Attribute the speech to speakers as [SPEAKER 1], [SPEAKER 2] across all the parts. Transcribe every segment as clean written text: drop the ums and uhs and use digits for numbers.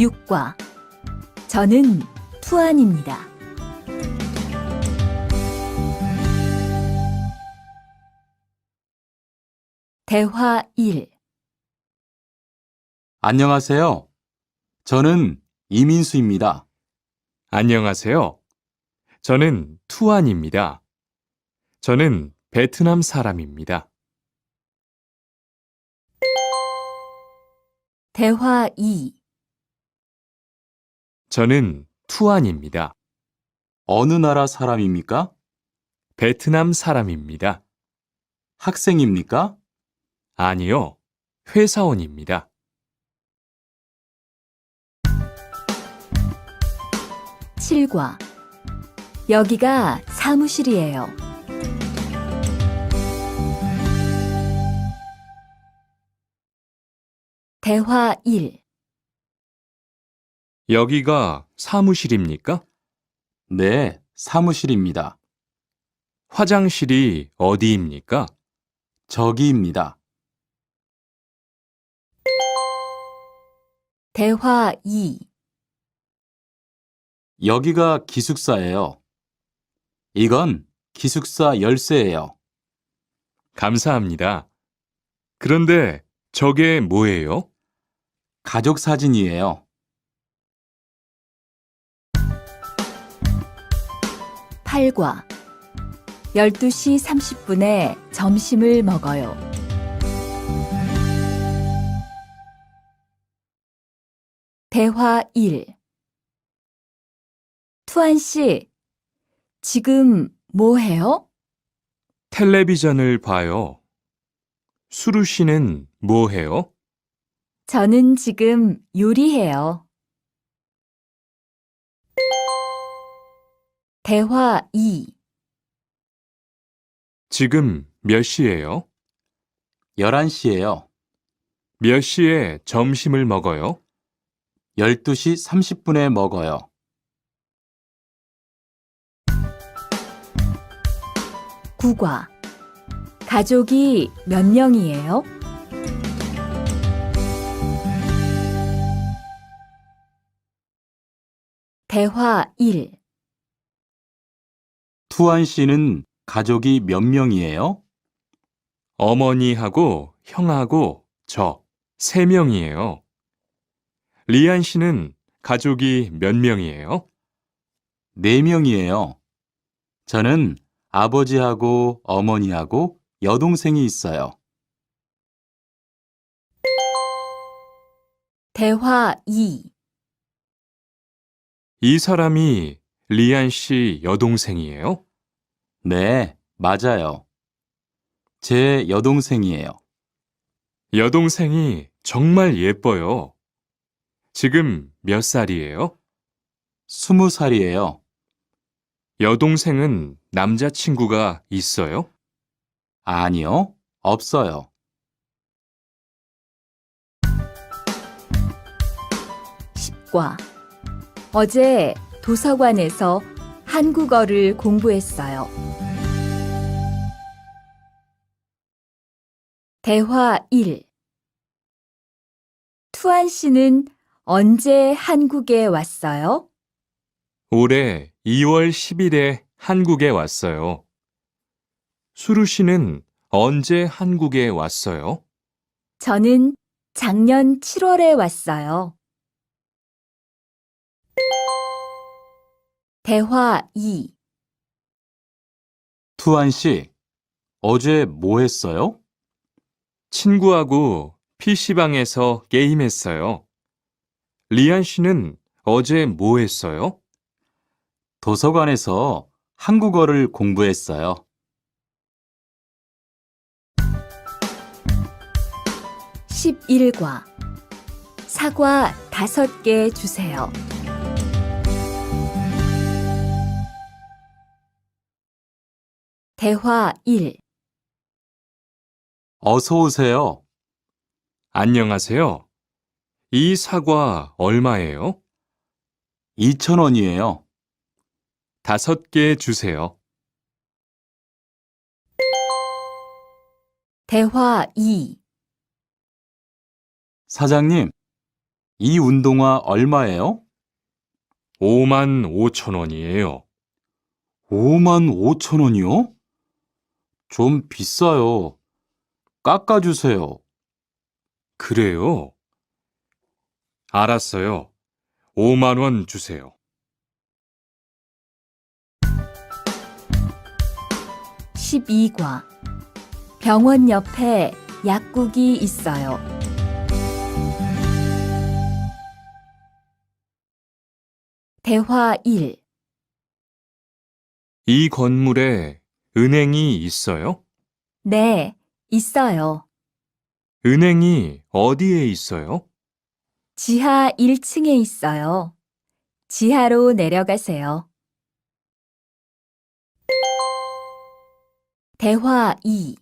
[SPEAKER 1] 6과 저는 투안입니다. 대화 1.
[SPEAKER 2] 안녕하세요. 저는 이민수입니다.
[SPEAKER 3] 안녕하세요. 저는 투안입니다. 저는 베트남 사람입니다.
[SPEAKER 1] 대화 2.
[SPEAKER 3] 저는 투안입니다.
[SPEAKER 2] 어느 나라 사람입니까?
[SPEAKER 3] 베트남 사람입니다.
[SPEAKER 2] 학생입니까?
[SPEAKER 3] 아니요, 회사원입니다.
[SPEAKER 1] 7과 여기가 사무실이에요. 대화 1.
[SPEAKER 3] 여기가 사무실입니까?
[SPEAKER 2] 네, 사무실입니다.
[SPEAKER 3] 화장실이 어디입니까?
[SPEAKER 2] 저기입니다.
[SPEAKER 1] 대화 2.
[SPEAKER 2] 여기가 기숙사예요. 이건 기숙사 열쇠예요.
[SPEAKER 3] 감사합니다. 그런데 저게 뭐예요?
[SPEAKER 2] 가족 사진이에요.
[SPEAKER 1] 8과 12시 30분에 점심을 먹어요. 대화 1. 투안 씨, 지금 뭐 해요?
[SPEAKER 3] 텔레비전을 봐요. 수루 씨는 뭐 해요?
[SPEAKER 1] 저는 지금 요리해요. 대화 2.
[SPEAKER 3] 지금 몇 시예요?
[SPEAKER 2] 11시예요.
[SPEAKER 3] 몇 시에 점심을 먹어요?
[SPEAKER 2] 12시 30분에 먹어요.
[SPEAKER 1] 구과 가족이 몇 명이에요? 대화 1.
[SPEAKER 2] 투안 씨는 가족이 몇 명이에요?
[SPEAKER 3] 어머니하고 형하고 저 3명이에요. 리안 씨는 가족이 몇 명이에요?
[SPEAKER 2] 4명이에요. 저는 아버지하고 어머니하고 여동생이 있어요.
[SPEAKER 1] 대화 2.
[SPEAKER 3] 이 사람이 리안 씨 여동생이에요?
[SPEAKER 2] 네, 맞아요. 제 여동생이에요.
[SPEAKER 3] 여동생이 정말 예뻐요. 지금 몇 살이에요?
[SPEAKER 2] 20살이에요.
[SPEAKER 3] 여동생은 남자친구가 있어요?
[SPEAKER 2] 아니요, 없어요.
[SPEAKER 1] 10과 어제 도서관에서 한국어를 공부했어요. 대화 1. 투안 씨는 언제 한국에 왔어요?
[SPEAKER 3] 올해 2월 10일에 한국에 왔어요. 수루 씨는 언제 한국에 왔어요?
[SPEAKER 1] 저는 작년 7월에 왔어요. 대화 2.
[SPEAKER 2] 투안 씨, 어제 뭐 했어요?
[SPEAKER 3] 친구하고 PC방에서 게임했어요. 리안 씨는 어제 뭐 했어요?
[SPEAKER 2] 도서관에서 한국어를 공부했어요.
[SPEAKER 1] 11과 사과 5개 주세요. 대화 1.
[SPEAKER 2] 어서 오세요.
[SPEAKER 3] 안녕하세요. 이 사과 얼마예요?
[SPEAKER 2] 2,000원이에요.
[SPEAKER 3] 5개 주세요.
[SPEAKER 1] 대화 2.
[SPEAKER 2] 사장님, 이 운동화 얼마예요?
[SPEAKER 3] 5만 5천 원이에요.
[SPEAKER 2] 5만 5천 원이요? 좀 비싸요. 깎아주세요.
[SPEAKER 3] 그래요? 알았어요. 5만 원 주세요.
[SPEAKER 1] 12과 병원 옆에 약국이 있어요. 대화 1.
[SPEAKER 3] 이 건물에 은행이 있어요?
[SPEAKER 1] 네, 있어요.
[SPEAKER 3] 은행이 어디에 있어요?
[SPEAKER 1] 지하 1층에 있어요. 지하로 내려가세요. 대화 2.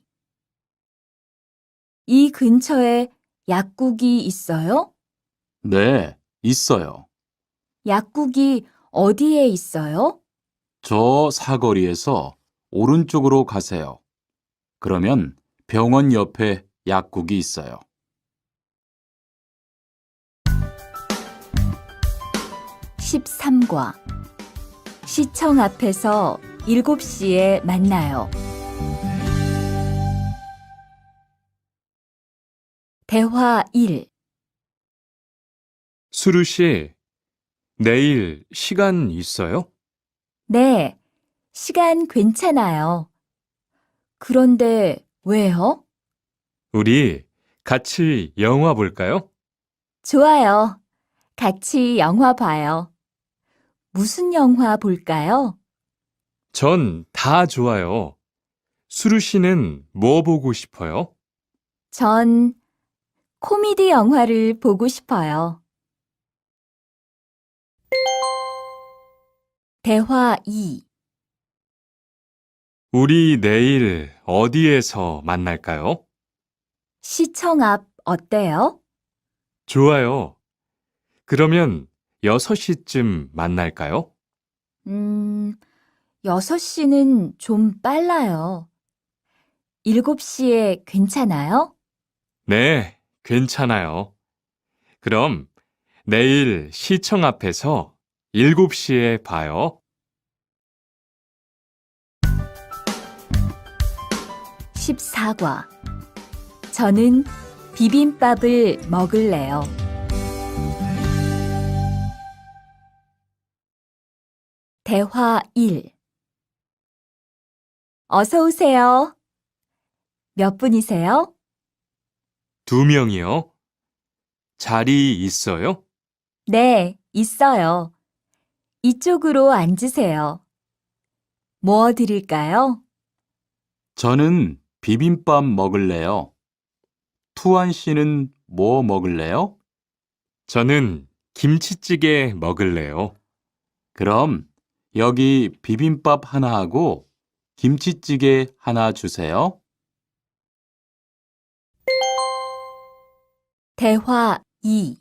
[SPEAKER 1] 이 근처에 약국이 있어요?
[SPEAKER 2] 네, 있어요.
[SPEAKER 1] 약국이 어디에 있어요?
[SPEAKER 2] 저 사거리에서 오른쪽으로 가세요. 그러면 병원 옆에 약국이 있어요.
[SPEAKER 1] 13과 시청 앞에서 7시에 만나요. 대화 1.
[SPEAKER 3] 수루 씨, 내일 시간 있어요?
[SPEAKER 1] 네, 시간 괜찮아요. 그런데 왜요?
[SPEAKER 3] 우리 같이 영화 볼까요?
[SPEAKER 1] 좋아요. 같이 영화 봐요. 무슨 영화 볼까요?
[SPEAKER 3] 전 다 좋아요. 수루 씨는 뭐 보고 싶어요?
[SPEAKER 1] 전 코미디 영화를 보고 싶어요. 대화 2.
[SPEAKER 3] 우리 내일 어디에서 만날까요?
[SPEAKER 1] 시청 앞 어때요?
[SPEAKER 3] 좋아요. 그러면 6시쯤 만날까요?
[SPEAKER 1] 6시는 좀 빨라요. 7시에 괜찮아요?
[SPEAKER 3] 네, 괜찮아요. 그럼 내일 시청 앞에서 7시에 봐요.
[SPEAKER 1] 14과 저는 비빔밥을 먹을래요. 대화 1. 어서 오세요. 몇 분이세요?
[SPEAKER 3] 2명이요. 자리 있어요?
[SPEAKER 1] 네, 있어요. 이쪽으로 앉으세요. 뭐 드릴까요?
[SPEAKER 2] 저는 비빔밥 먹을래요. 투안 씨는 뭐 먹을래요?
[SPEAKER 3] 저는 김치찌개 먹을래요.
[SPEAKER 2] 그럼 여기 비빔밥 하나 하고 김치찌개 하나 주세요.
[SPEAKER 1] 대화 2.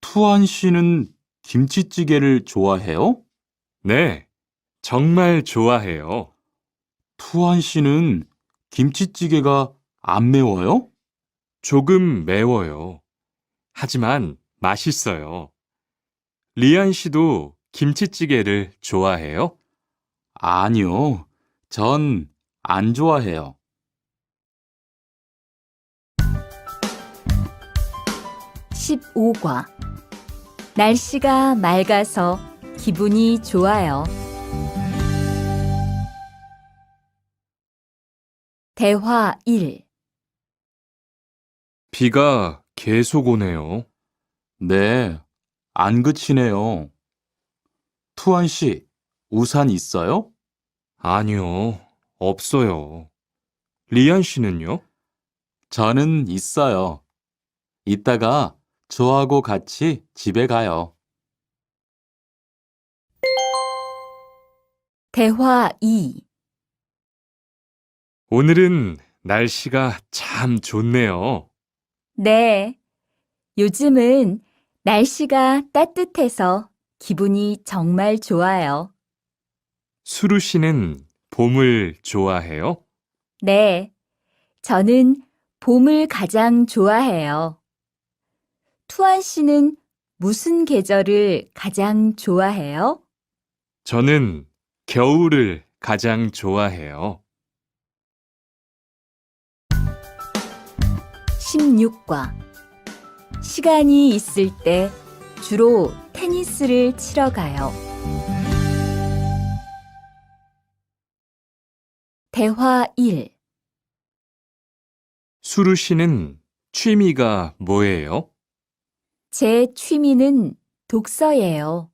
[SPEAKER 2] 투안 씨는 김치찌개를 좋아해요?
[SPEAKER 3] 네, 정말 좋아해요.
[SPEAKER 2] 투안 씨는 김치찌개가 안 매워요?
[SPEAKER 3] 조금 매워요. 하지만 맛있어요. 리안 씨도 김치찌개를 좋아해요?
[SPEAKER 2] 아니요. 전 안 좋아해요.
[SPEAKER 1] 15과 날씨가 맑아서 기분이 좋아요. 대화 1.
[SPEAKER 3] 비가 계속 오네요.
[SPEAKER 2] 네, 안 그치네요. 투안 씨, 우산 있어요?
[SPEAKER 3] 아니요, 없어요. 리안 씨는요?
[SPEAKER 2] 저는 있어요. 이따가 저하고 같이 집에 가요.
[SPEAKER 1] 대화 2.
[SPEAKER 3] 오늘은 날씨가 참 좋네요.
[SPEAKER 1] 네, 요즘은 날씨가 따뜻해서 기분이 정말 좋아요.
[SPEAKER 3] 수루 씨는 봄을 좋아해요?
[SPEAKER 1] 네, 저는 봄을 가장 좋아해요. 투안 씨는 무슨 계절을 가장 좋아해요?
[SPEAKER 3] 저는 겨울을 가장 좋아해요.
[SPEAKER 1] 16과 시간이 있을 때 주로 테니스를 치러 가요. 대화 1.
[SPEAKER 3] 수루 씨는 취미가 뭐예요?
[SPEAKER 1] 제 취미는 독서예요.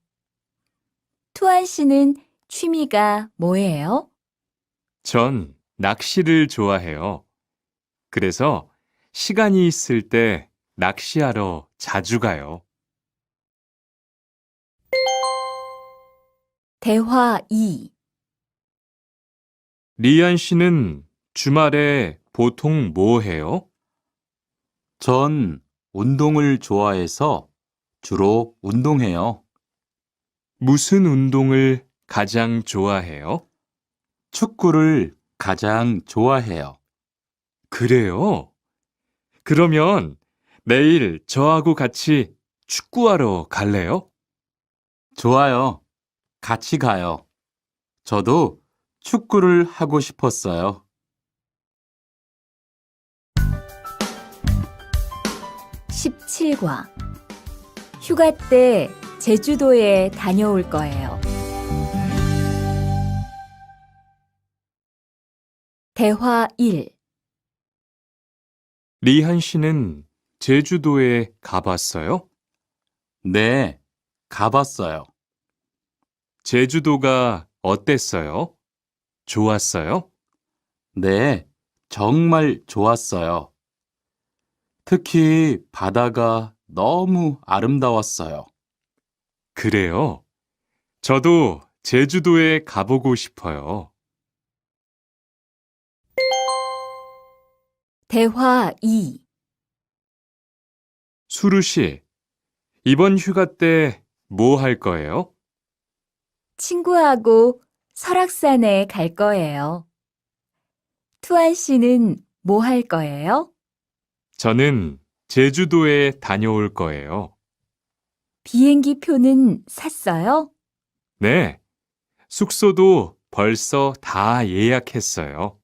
[SPEAKER 1] 투안 씨는 취미가 뭐예요?
[SPEAKER 3] 전 낚시를 좋아해요. 그래서 시간이 있을 때 낚시하러 자주 가요.
[SPEAKER 1] 대화 2.
[SPEAKER 3] 리안 씨는 주말에 보통 뭐 해요?
[SPEAKER 2] 전 운동을 좋아해서 주로 운동해요.
[SPEAKER 3] 무슨 운동을 가장 좋아해요?
[SPEAKER 2] 축구를 가장 좋아해요.
[SPEAKER 3] 그래요? 그러면 내일 저하고 같이 축구하러 갈래요?
[SPEAKER 2] 좋아요. 같이 가요. 저도 축구를 하고 싶었어요.
[SPEAKER 1] 17과 휴가 때 제주도에 다녀올 거예요. 대화 1.
[SPEAKER 3] 리한 씨는 제주도에 가봤어요?
[SPEAKER 2] 네, 가봤어요.
[SPEAKER 3] 제주도가 어땠어요? 좋았어요?
[SPEAKER 2] 네, 정말 좋았어요. 특히 바다가 너무 아름다웠어요.
[SPEAKER 3] 그래요? 저도 제주도에 가보고 싶어요.
[SPEAKER 1] 대화 2.
[SPEAKER 3] 수루 씨, 이번 휴가 때 뭐 할 거예요?
[SPEAKER 1] 친구하고 설악산에 갈 거예요. 투안 씨는 뭐 할 거예요?
[SPEAKER 3] 저는 제주도에 다녀올 거예요.
[SPEAKER 1] 비행기 표는 샀어요?
[SPEAKER 3] 네, 숙소도 벌써 다 예약했어요.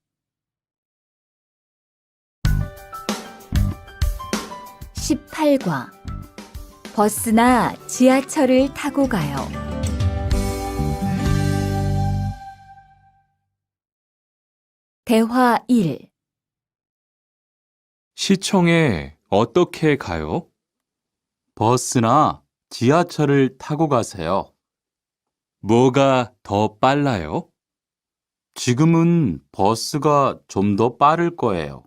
[SPEAKER 1] 18과 버스나 지하철을 타고 가요. 대화 1.
[SPEAKER 3] 시청에 어떻게 가요?
[SPEAKER 2] 버스나 지하철을 타고 가세요.
[SPEAKER 3] 뭐가 더 빨라요?
[SPEAKER 2] 지금은 버스가 좀 더 빠를 거예요.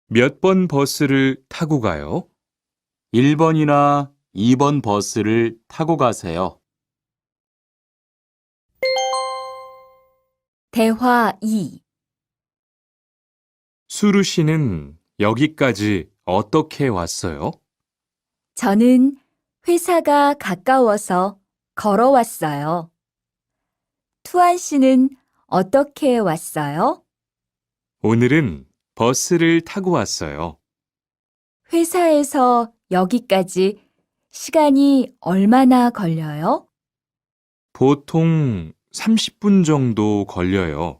[SPEAKER 3] 몇 번 버스를 타고 가요?
[SPEAKER 2] 1번이나 2번 버스를 타고 가세요.
[SPEAKER 1] 대화 2.
[SPEAKER 3] 수루 씨는 여기까지 어떻게 왔어요?
[SPEAKER 1] 저는 회사가 가까워서 걸어왔어요. 투안 씨는 어떻게 왔어요?
[SPEAKER 3] 오늘은 버스를 타고 왔어요.
[SPEAKER 1] 회사에서 여기까지 시간이 얼마나 걸려요?
[SPEAKER 3] 보통 30분 정도 걸려요.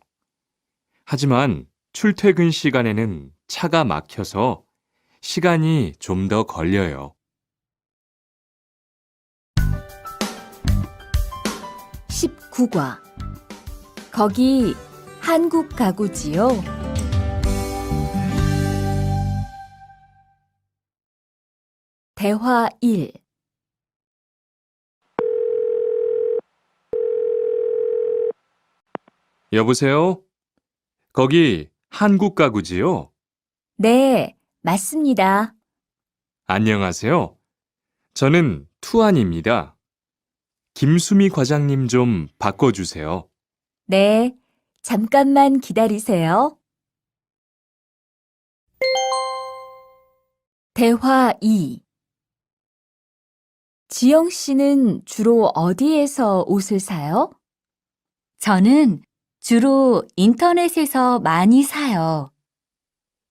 [SPEAKER 3] 하지만 출퇴근 시간에는 차가 막혀서 시간이 좀 더 걸려요.
[SPEAKER 1] 19과 거기 한국 가구지요? 대화 1.
[SPEAKER 3] 여보세요? 거기 한국 가구지요?
[SPEAKER 1] 네, 맞습니다.
[SPEAKER 3] 안녕하세요. 저는 투안입니다. 김수미 과장님 좀 바꿔주세요.
[SPEAKER 1] 네, 잠깐만 기다리세요. 대화 2. 지영 씨는 주로 어디에서 옷을 사요? 저는 주로 인터넷에서 많이 사요.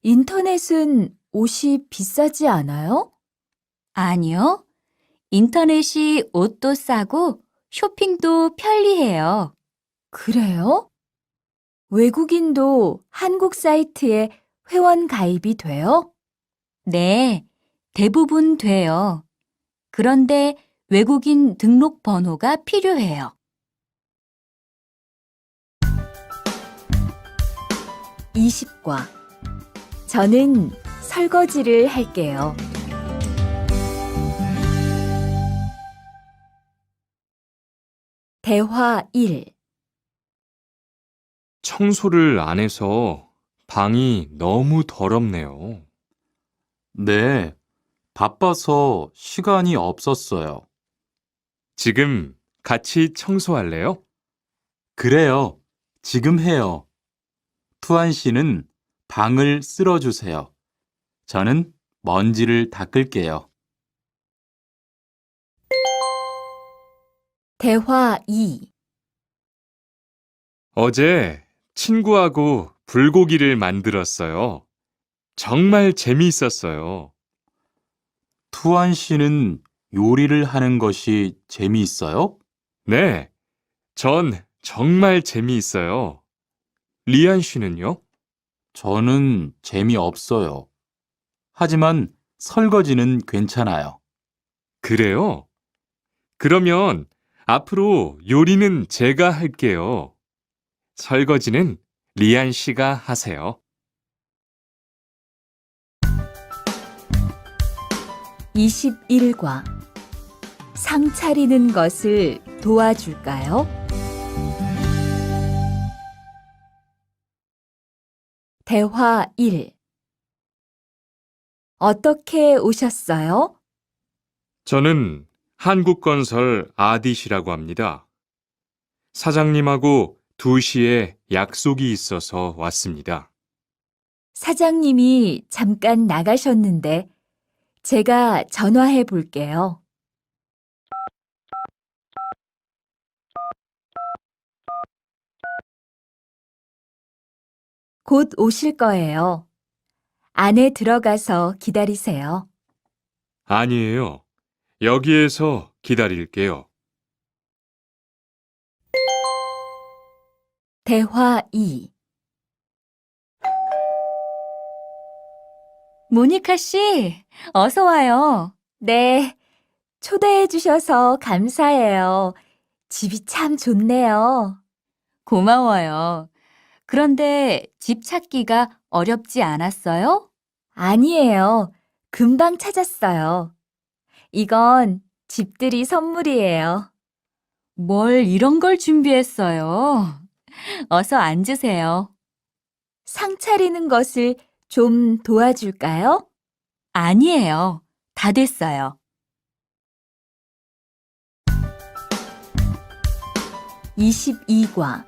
[SPEAKER 1] 인터넷은 옷이 비싸지 않아요? 아니요. 인터넷이 옷도 싸고 쇼핑도 편리해요. 그래요? 외국인도 한국 사이트에 회원 가입이 돼요? 네, 대부분 돼요. 그런데 외국인 등록 번호가 필요해요. 20과 저는 설거지를 할게요. 대화 1.
[SPEAKER 3] 청소를 안 해서 방이 너무 더럽네요.
[SPEAKER 2] 네, 바빠서 시간이 없었어요.
[SPEAKER 3] 지금 같이 청소할래요?
[SPEAKER 2] 그래요. 지금 해요. 투안 씨는 방을 쓸어주세요. 저는 먼지를 닦을게요.
[SPEAKER 1] 대화 2.
[SPEAKER 3] 어제 친구하고 불고기를 만들었어요. 정말 재미있었어요.
[SPEAKER 2] 투안 씨는 요리를 하는 것이 재미있어요?
[SPEAKER 3] 네, 전 정말 재미있어요. 리안 씨는요?
[SPEAKER 2] 저는 재미없어요. 하지만 설거지는 괜찮아요.
[SPEAKER 3] 그래요? 그러면 앞으로 요리는 제가 할게요. 설거지는 리안 씨가 하세요.
[SPEAKER 1] 21과 상 차리는 것을 도와줄까요? 대화 1. 어떻게 오셨어요?
[SPEAKER 3] 저는 한국건설 아디시라고 합니다. 사장님하고 2시에 약속이 있어서 왔습니다.
[SPEAKER 1] 사장님이 잠깐 나가셨는데 제가 전화해 볼게요. 곧 오실 거예요. 안에 들어가서 기다리세요.
[SPEAKER 3] 아니에요. 여기에서 기다릴게요.
[SPEAKER 1] 대화 2. 모니카 씨, 어서 와요. 네, 초대해 주셔서 감사해요. 집이 참 좋네요. 고마워요. 그런데 집 찾기가 어렵지 않았어요? 아니에요. 금방 찾았어요. 이건 집들이 선물이에요. 뭘 이런 걸 준비했어요? 어서 앉으세요. 상 차리는 것을 좀 도와줄까요? 아니에요. 다 됐어요. 22과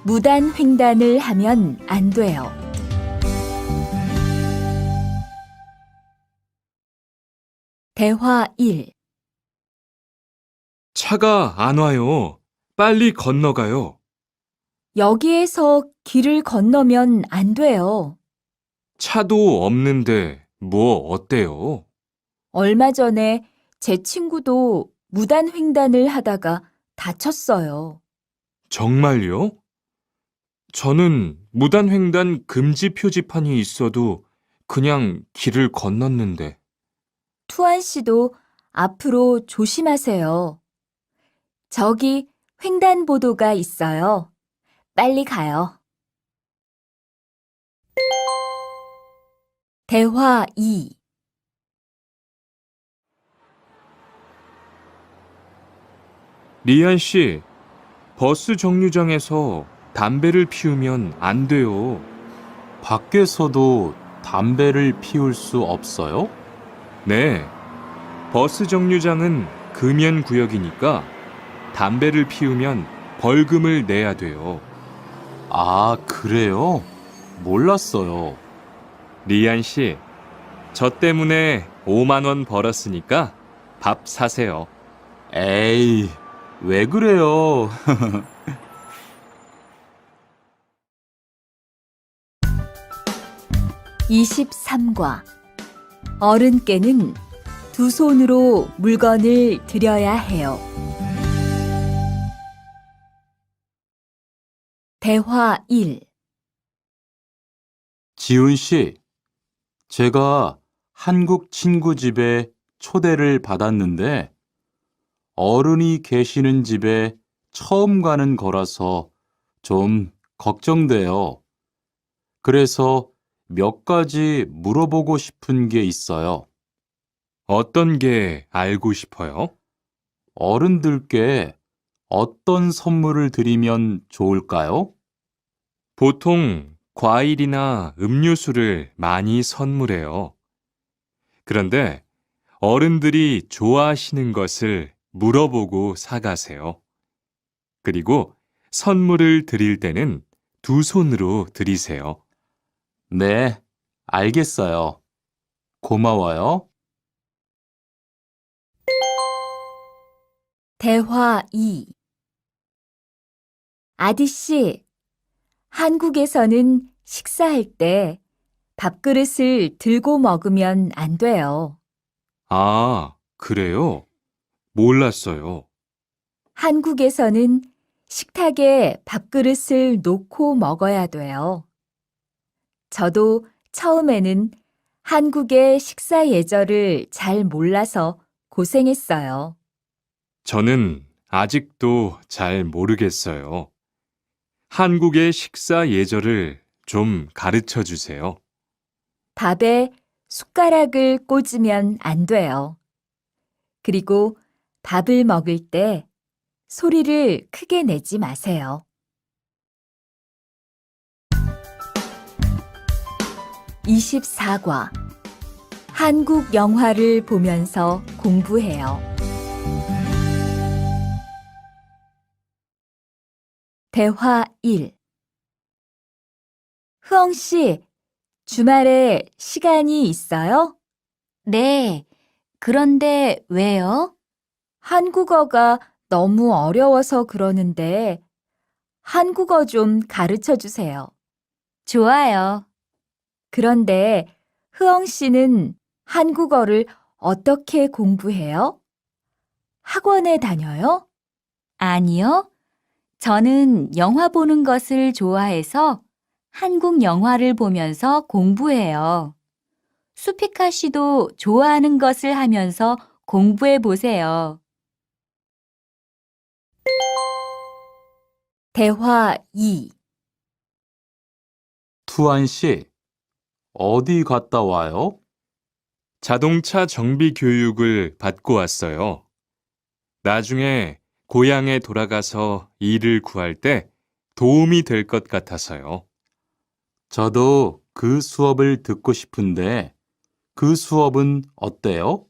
[SPEAKER 1] 무단 횡단을 하면 안 돼요. 대화 1.
[SPEAKER 3] 차가 안 와요. 빨리 건너가요.
[SPEAKER 1] 여기에서 길을 건너면 안 돼요.
[SPEAKER 3] 차도 없는데 뭐 어때요?
[SPEAKER 1] 얼마 전에 제 친구도 무단 횡단을 하다가 다쳤어요.
[SPEAKER 3] 정말요? 저는 무단횡단 금지 표지판이 있어도 그냥 길을 건넜는데.
[SPEAKER 1] 투안 씨도 앞으로 조심하세요. 저기 횡단보도가 있어요. 빨리 가요. 대화 2.
[SPEAKER 3] 리안 씨, 버스 정류장에서 담배를 피우면 안 돼요.
[SPEAKER 2] 밖에서도 담배를 피울 수 없어요?
[SPEAKER 3] 네, 버스 정류장은 금연 구역이니까 담배를 피우면 벌금을 내야 돼요.
[SPEAKER 2] 아, 그래요? 몰랐어요.
[SPEAKER 3] 리안 씨, 저 때문에 5만 원 벌었으니까 밥 사세요.
[SPEAKER 2] 에이, 왜 그래요?
[SPEAKER 1] 23과 어른께는 두 손으로 물건을 들여야 해요. 대화 1.
[SPEAKER 2] 지훈 씨, 제가 한국 친구 집에 초대를 받았는데 어른이 계시는 집에 처음 가는 거라서 좀 걱정돼요. 그래서 몇 가지 물어보고 싶은 게 있어요.
[SPEAKER 3] 어떤 게 알고 싶어요?
[SPEAKER 2] 어른들께 어떤 선물을 드리면 좋을까요?
[SPEAKER 3] 보통 과일이나 음료수를 많이 선물해요. 그런데 어른들이 좋아하시는 것을 물어보고 사가세요. 그리고 선물을 드릴 때는 두 손으로 드리세요.
[SPEAKER 2] 네, 알겠어요. 고마워요.
[SPEAKER 1] 대화 2. 아디씨, 한국에서는 식사할 때 밥그릇을 들고 먹으면 안 돼요.
[SPEAKER 3] 아, 그래요? 몰랐어요.
[SPEAKER 1] 한국에서는 식탁에 밥그릇을 놓고 먹어야 돼요. 저도 처음에는 한국의 식사 예절을 잘 몰라서 고생했어요.
[SPEAKER 3] 저는 아직도 잘 모르겠어요. 한국의 식사 예절을 좀 가르쳐 주세요.
[SPEAKER 1] 밥에 숟가락을 꽂으면 안 돼요. 그리고 밥을 먹을 때 소리를 크게 내지 마세요. 24과 한국 영화를 보면서 공부해요. 대화 1. 흐엉 씨, 주말에 시간이 있어요? 네. 그런데 왜요? 한국어가 너무 어려워서 그러는데 한국어 좀 가르쳐 주세요. 좋아요. 그런데 흐엉 씨는 한국어를 어떻게 공부해요? 학원에 다녀요? 아니요. 저는 영화 보는 것을 좋아해서 한국 영화를 보면서 공부해요. 수피카 씨도 좋아하는 것을 하면서 공부해 보세요. 대화 2.
[SPEAKER 2] 투안 씨, 어디 갔다 와요?
[SPEAKER 3] 자동차 정비 교육을 받고 왔어요. 나중에 고향에 돌아가서 일을 구할 때 도움이 될 것 같아서요.
[SPEAKER 2] 저도 그 수업을 듣고 싶은데 그 수업은 어때요?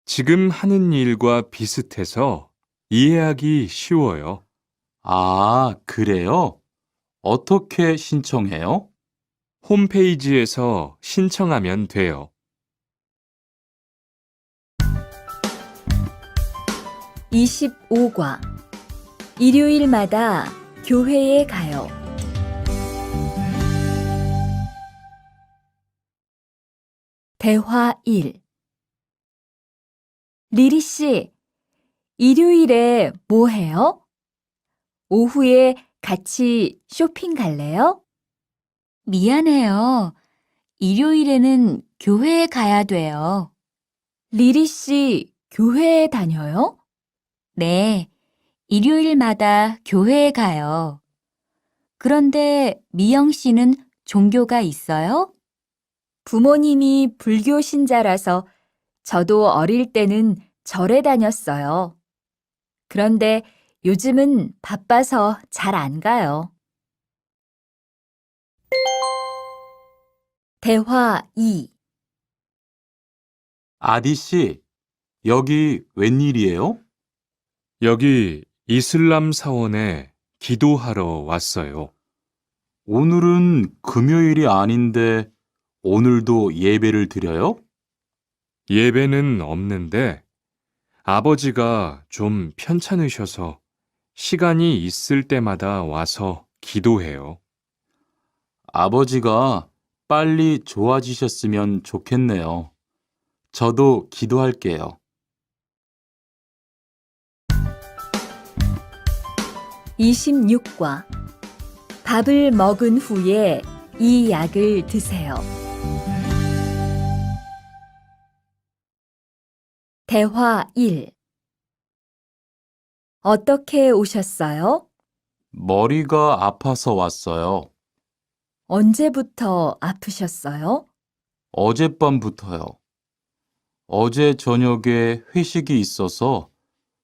[SPEAKER 3] 지금 하는 일과 비슷해서 이해하기 쉬워요.
[SPEAKER 2] 아, 그래요? 어떻게 신청해요?
[SPEAKER 3] 홈페이지에서 신청하면 돼요.
[SPEAKER 1] 25과 일요일마다 교회에 가요. 대화 1. 리리 씨, 일요일에 뭐 해요? 오후에 같이 쇼핑 갈래요? 미안해요. 일요일에는 교회에 가야 돼요. 리리 씨, 교회에 다녀요? 네, 일요일마다 교회에 가요. 그런데 미영 씨는 종교가 있어요? 부모님이 불교 신자라서 저도 어릴 때는 절에 다녔어요. 그런데 요즘은 바빠서 잘 안 가요. 대화 2.
[SPEAKER 2] 아디 씨, 여기 웬일이에요?
[SPEAKER 3] 여기 이슬람 사원에 기도하러 왔어요.
[SPEAKER 2] 오늘은 금요일이 아닌데 오늘도 예배를 드려요?
[SPEAKER 3] 예배는 없는데 아버지가 좀 편찮으셔서 시간이 있을 때마다 와서 기도해요.
[SPEAKER 2] 아버지가 빨리 좋아지셨으면 좋겠네요. 저도 기도할게요.
[SPEAKER 1] 26과 밥을 먹은 후에 이 약을 드세요. 대화 1. 어떻게 오셨어요?
[SPEAKER 2] 머리가 아파서 왔어요.
[SPEAKER 1] 언제부터 아프셨어요?
[SPEAKER 2] 어젯밤부터요. 어제 저녁에 회식이 있어서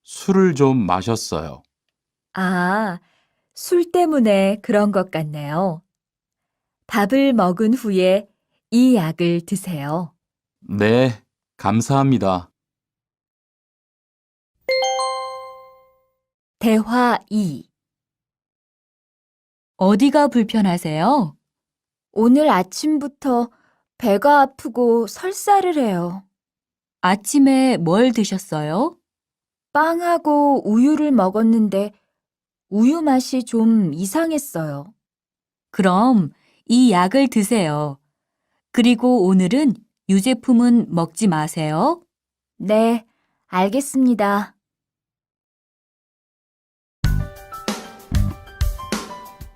[SPEAKER 2] 술을 좀 마셨어요.
[SPEAKER 1] 아, 술 때문에 그런 것 같네요. 밥을 먹은 후에 이 약을 드세요.
[SPEAKER 2] 네, 감사합니다.
[SPEAKER 1] 대화 2. 어디가 불편하세요? 오늘 아침부터 배가 아프고 설사를 해요. 아침에 뭘 드셨어요? 빵하고 우유를 먹었는데 우유 맛이 좀 이상했어요. 그럼 이 약을 드세요. 그리고 오늘은 유제품은 먹지 마세요. 네, 알겠습니다.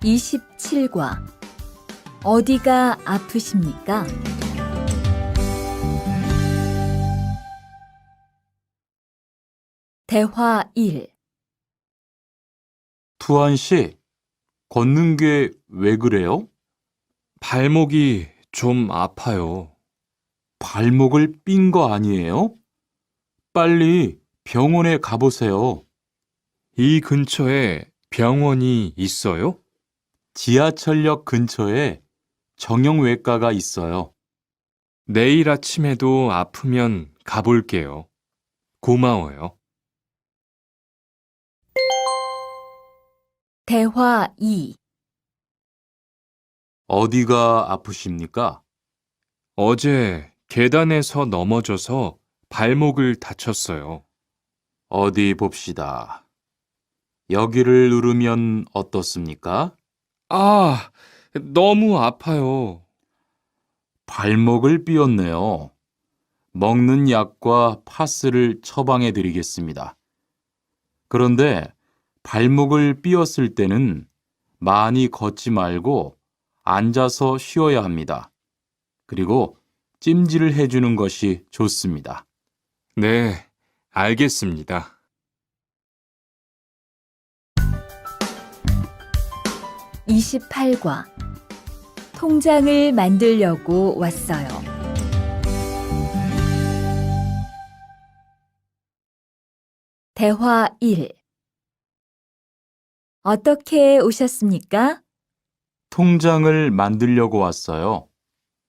[SPEAKER 1] 27과 어디가 아프십니까? 대화 1.
[SPEAKER 2] 투안 씨, 걷는 게 왜 그래요?
[SPEAKER 3] 발목이 좀 아파요.
[SPEAKER 2] 발목을 삔 거 아니에요? 빨리 병원에 가보세요.
[SPEAKER 3] 이 근처에 병원이 있어요?
[SPEAKER 2] 지하철역 근처에 정형외과가 있어요.
[SPEAKER 3] 내일 아침에도 아프면 가볼게요. 고마워요.
[SPEAKER 1] 대화 2.
[SPEAKER 2] 어디가 아프십니까?
[SPEAKER 3] 어제 계단에서 넘어져서 발목을 다쳤어요.
[SPEAKER 2] 어디 봅시다. 여기를 누르면 어떻습니까?
[SPEAKER 3] 아, 너무 아파요.
[SPEAKER 2] 발목을 삐었네요. 먹는 약과 파스를 처방해 드리겠습니다. 그런데 발목을 삐었을 때는 많이 걷지 말고 앉아서 쉬어야 합니다. 그리고 찜질을 해주는 것이 좋습니다.
[SPEAKER 3] 네, 알겠습니다.
[SPEAKER 1] 28과 통장을 만들려고 왔어요. 대화 1. 어떻게 오셨습니까?
[SPEAKER 2] 통장을 만들려고 왔어요.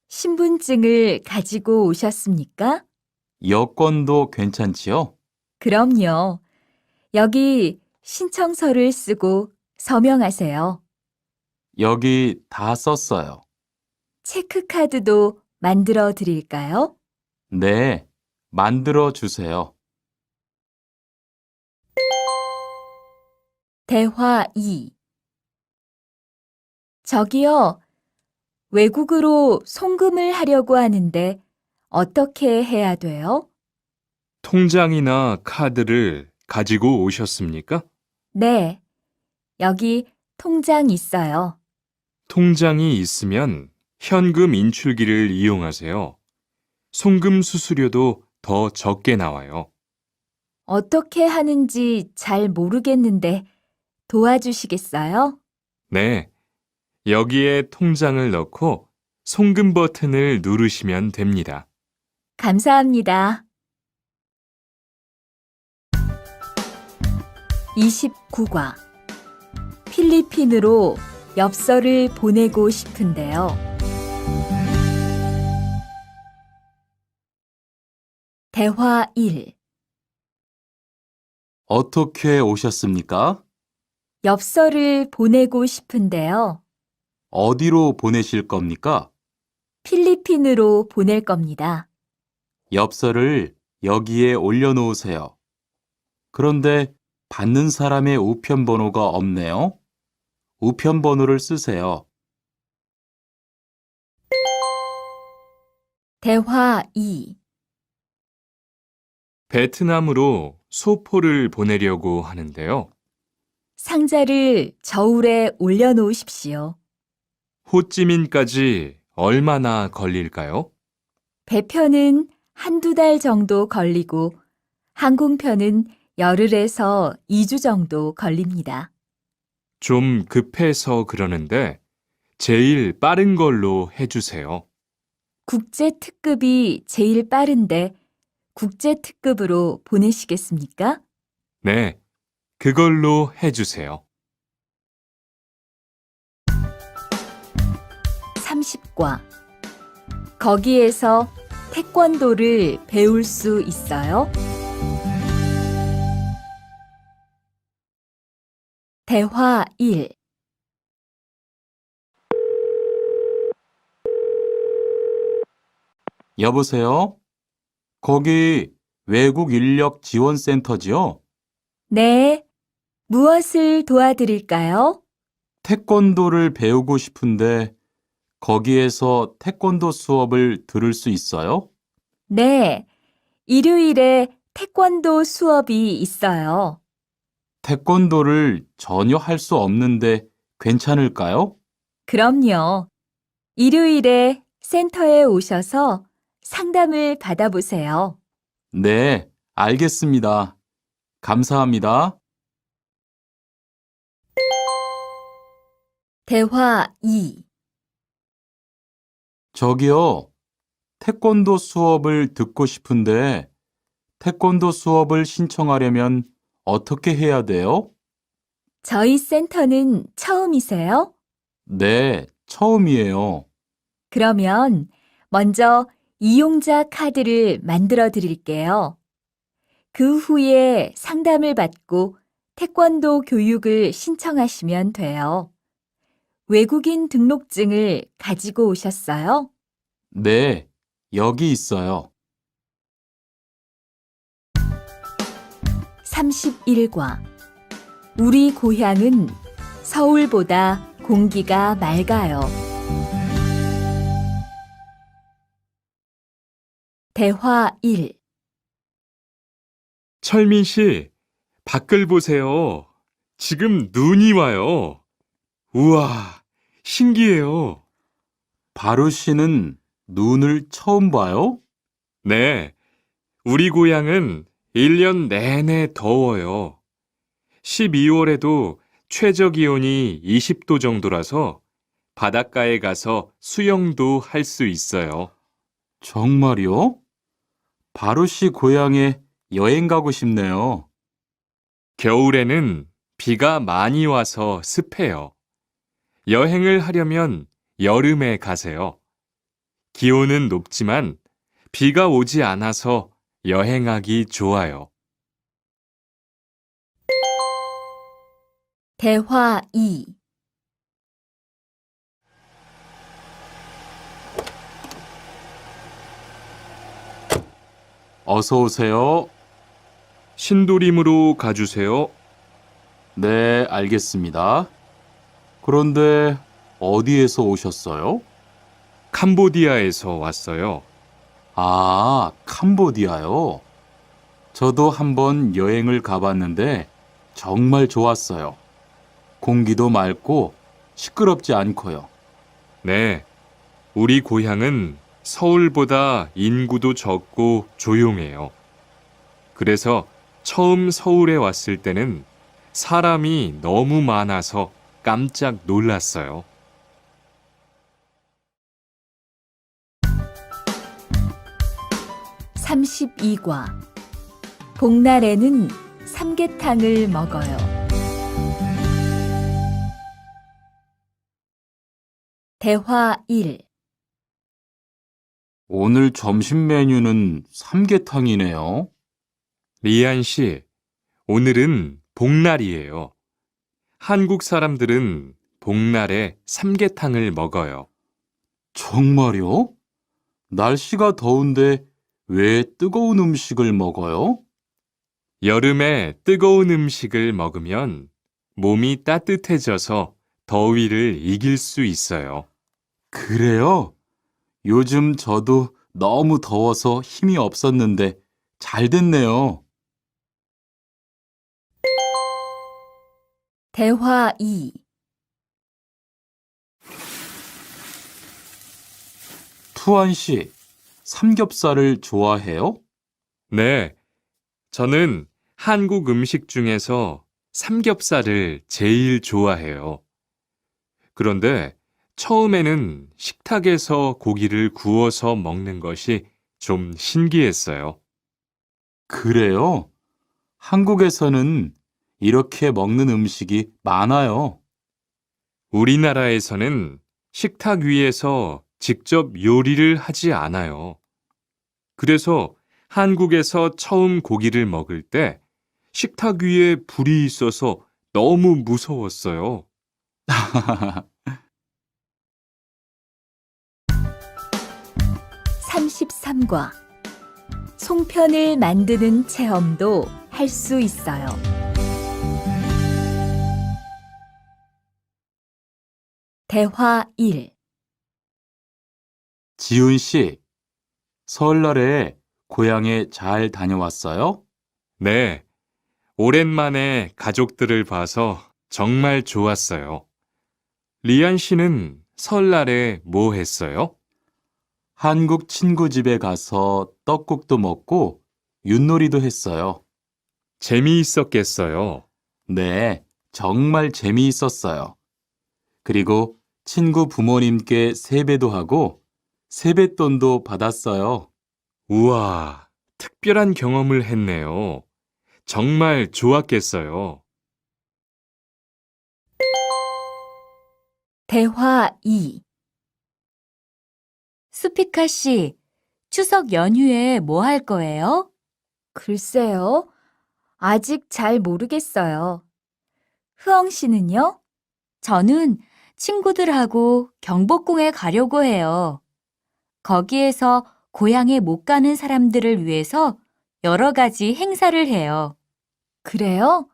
[SPEAKER 1] 신분증을 가지고 오셨습니까?
[SPEAKER 2] 여권도 괜찮지요?
[SPEAKER 1] 그럼요. 여기 신청서를 쓰고 서명하세요.
[SPEAKER 2] 여기 다 썼어요.
[SPEAKER 1] 체크카드도 만들어 드릴까요?
[SPEAKER 2] 네, 만들어 주세요.
[SPEAKER 1] 대화 2. 저기요, 외국으로 송금을 하려고 하는데 어떻게 해야 돼요?
[SPEAKER 3] 통장이나 카드를 가지고 오셨습니까?
[SPEAKER 1] 네, 여기 통장 있어요.
[SPEAKER 3] 통장이 있으면 현금 인출기를 이용하세요. 송금 수수료도 더 적게 나와요.
[SPEAKER 1] 어떻게 하는지 잘 모르겠는데 도와주시겠어요?
[SPEAKER 3] 네, 여기에 통장을 넣고 송금 버튼을 누르시면 됩니다.
[SPEAKER 1] 감사합니다. 29과 필리핀으로 엽서를 보내고 싶은데요. 대화 1.
[SPEAKER 2] 어떻게 오셨습니까?
[SPEAKER 1] 엽서를 보내고 싶은데요.
[SPEAKER 2] 어디로 보내실 겁니까?
[SPEAKER 1] 필리핀으로 보낼 겁니다.
[SPEAKER 2] 엽서를 여기에 올려놓으세요. 그런데 받는 사람의 우편번호가 없네요. 우편번호를 쓰세요.
[SPEAKER 1] 대화 2.
[SPEAKER 3] 베트남으로 소포를 보내려고 하는데요.
[SPEAKER 1] 상자를 저울에 올려놓으십시오.
[SPEAKER 3] 호찌민까지 얼마나 걸릴까요?
[SPEAKER 1] 배편은 한두 달 정도 걸리고 항공편은 열흘에서 2주 정도 걸립니다.
[SPEAKER 3] 좀 급해서 그러는데 제일 빠른 걸로 해주세요.
[SPEAKER 1] 국제 특급이 제일 빠른데 국제 특급으로 보내시겠습니까?
[SPEAKER 3] 네, 그걸로 해주세요.
[SPEAKER 1] 30과 거기에서 태권도를 배울 수 있어요? 대화 1.
[SPEAKER 2] 여보세요? 거기 외국 인력 지원센터지요?
[SPEAKER 1] 네. 무엇을 도와드릴까요?
[SPEAKER 2] 태권도를 배우고 싶은데 거기에서 태권도 수업을 들을 수 있어요?
[SPEAKER 1] 네. 일요일에 태권도 수업이 있어요.
[SPEAKER 2] 태권도를 전혀 할 수 없는데 괜찮을까요?
[SPEAKER 1] 그럼요. 일요일에 센터에 오셔서 상담을 받아보세요.
[SPEAKER 2] 네, 알겠습니다. 감사합니다.
[SPEAKER 1] 대화 2.
[SPEAKER 2] 저기요, 태권도 수업을 듣고 싶은데 태권도 수업을 신청하려면 어떻게 해야 돼요?
[SPEAKER 1] 저희 센터는 처음이세요?
[SPEAKER 2] 네, 처음이에요.
[SPEAKER 1] 그러면 먼저 이용자 카드를 만들어 드릴게요. 그 후에 상담을 받고 태권도 교육을 신청하시면 돼요. 외국인 등록증을 가지고 오셨어요?
[SPEAKER 2] 네, 여기 있어요.
[SPEAKER 1] 31과 우리 고향은 서울보다 공기가 맑아요. 대화 1.
[SPEAKER 3] 철민 씨, 밖을 보세요. 지금 눈이 와요. 우와, 신기해요.
[SPEAKER 2] 바루 씨는 눈을 처음 봐요?
[SPEAKER 3] 네, 우리 고향은 1년 내내 더워요. 12월에도 최저 기온이 20도 정도라서 바닷가에 가서 수영도 할 수 있어요.
[SPEAKER 2] 정말요? 바루 씨 고향에 여행 가고 싶네요.
[SPEAKER 3] 겨울에는 비가 많이 와서 습해요. 여행을 하려면 여름에 가세요. 기온은 높지만 비가 오지 않아서 여행하기 좋아요.
[SPEAKER 1] 대화 2.
[SPEAKER 2] 어서 오세요.
[SPEAKER 3] 신도림으로 가주세요.
[SPEAKER 2] 네, 알겠습니다. 그런데 어디에서 오셨어요?
[SPEAKER 3] 캄보디아에서 왔어요.
[SPEAKER 2] 아, 캄보디아요. 저도 한번 여행을 가봤는데 정말 좋았어요. 공기도 맑고 시끄럽지 않고요.
[SPEAKER 3] 네, 우리 고향은 서울보다 인구도 적고 조용해요. 그래서 처음 서울에 왔을 때는 사람이 너무 많아서 깜짝 놀랐어요.
[SPEAKER 1] 32과 복날에는 삼계탕을 먹어요. 대화 1.
[SPEAKER 2] 오늘 점심 메뉴는 삼계탕이네요.
[SPEAKER 3] 리안 씨, 오늘은 복날이에요. 한국 사람들은 복날에 삼계탕을 먹어요.
[SPEAKER 2] 정말요? 날씨가 더운데 왜 뜨거운 음식을 먹어요?
[SPEAKER 3] 여름에 뜨거운 음식을 먹으면 몸이 따뜻해져서 더위를 이길 수 있어요.
[SPEAKER 2] 그래요? 요즘 저도 너무 더워서 힘이 없었는데 잘 됐네요.
[SPEAKER 1] 대화 2.
[SPEAKER 2] 투안 씨, 삼겹살을 좋아해요?
[SPEAKER 3] 네, 저는 한국 음식 중에서 삼겹살을 제일 좋아해요. 그런데 처음에는 식탁에서 고기를 구워서 먹는 것이 좀 신기했어요.
[SPEAKER 2] 그래요? 한국에서는 이렇게 먹는 음식이 많아요.
[SPEAKER 3] 우리나라에서는 식탁 위에서 직접 요리를 하지 않아요. 그래서 한국에서 처음 고기를 먹을 때 식탁 위에 불이 있어서 너무 무서웠어요.
[SPEAKER 1] 33과 송편을 만드는 체험도 할 수 있어요. 대화 1.
[SPEAKER 2] 지훈 씨, 설날에 고향에 잘 다녀왔어요?
[SPEAKER 3] 네, 오랜만에 가족들을 봐서 정말 좋았어요. 리안 씨는 설날에 뭐 했어요?
[SPEAKER 2] 한국 친구 집에 가서 떡국도 먹고 윷놀이도 했어요.
[SPEAKER 3] 재미있었겠어요.
[SPEAKER 2] 네, 정말 재미있었어요. 그리고 친구 부모님께 세배도 하고 세뱃돈도 받았어요.
[SPEAKER 3] 우와, 특별한 경험을 했네요. 정말 좋았겠어요.
[SPEAKER 1] 대화 2. 수피카 씨, 추석 연휴에 뭐 할 거예요? 글쎄요. 아직 잘 모르겠어요. 흐엉 씨는요? 저는 친구들하고 경복궁에 가려고 해요. 거기에서 고향에 못 가는 사람들을 위해서 여러 가지 행사를 해요. 그래요?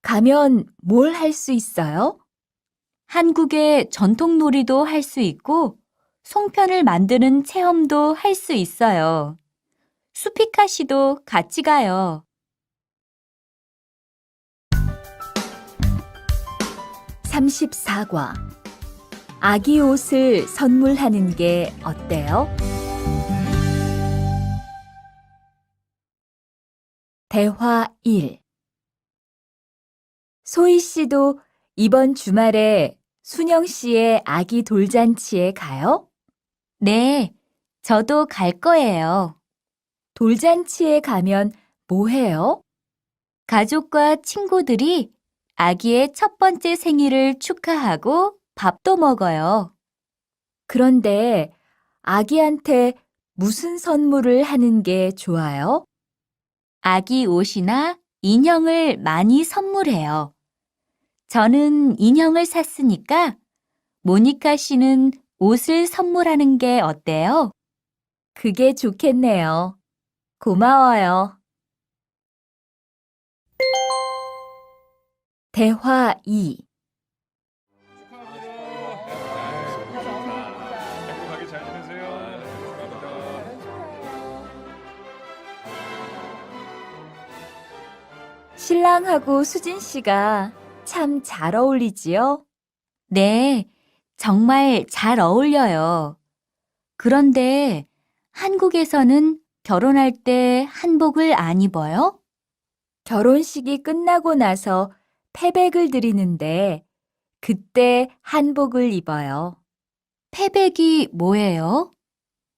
[SPEAKER 1] 가면 뭘 할 수 있어요? 한국의 전통 놀이도 할 수 있고 송편을 만드는 체험도 할 수 있어요. 수피카 씨도 같이 가요. 34과 아기 옷을 선물하는 게 어때요? 대화 1. 소희 씨도 이번 주말에 순영 씨의 아기 돌잔치에 가요? 네, 저도 갈 거예요. 돌잔치에 가면 뭐 해요? 가족과 친구들이 아기의 첫 번째 생일을 축하하고 밥도 먹어요. 그런데 아기한테 무슨 선물을 하는 게 좋아요? 아기 옷이나 인형을 많이 선물해요. 저는 인형을 샀으니까 모니카 씨는 옷을 선물하는 게 어때요? 그게 좋겠네요. 고마워요. 대화 2.
[SPEAKER 3] 행복하게 잘 지내세요.
[SPEAKER 1] 신랑하고 수진 씨가 참 잘 어울리지요? 네, 정말 잘 어울려요. 그런데 한국에서는 결혼할 때 한복을 안 입어요? 결혼식이 끝나고 나서 패백을 드리는데 그때 한복을 입어요. 패백이 뭐예요?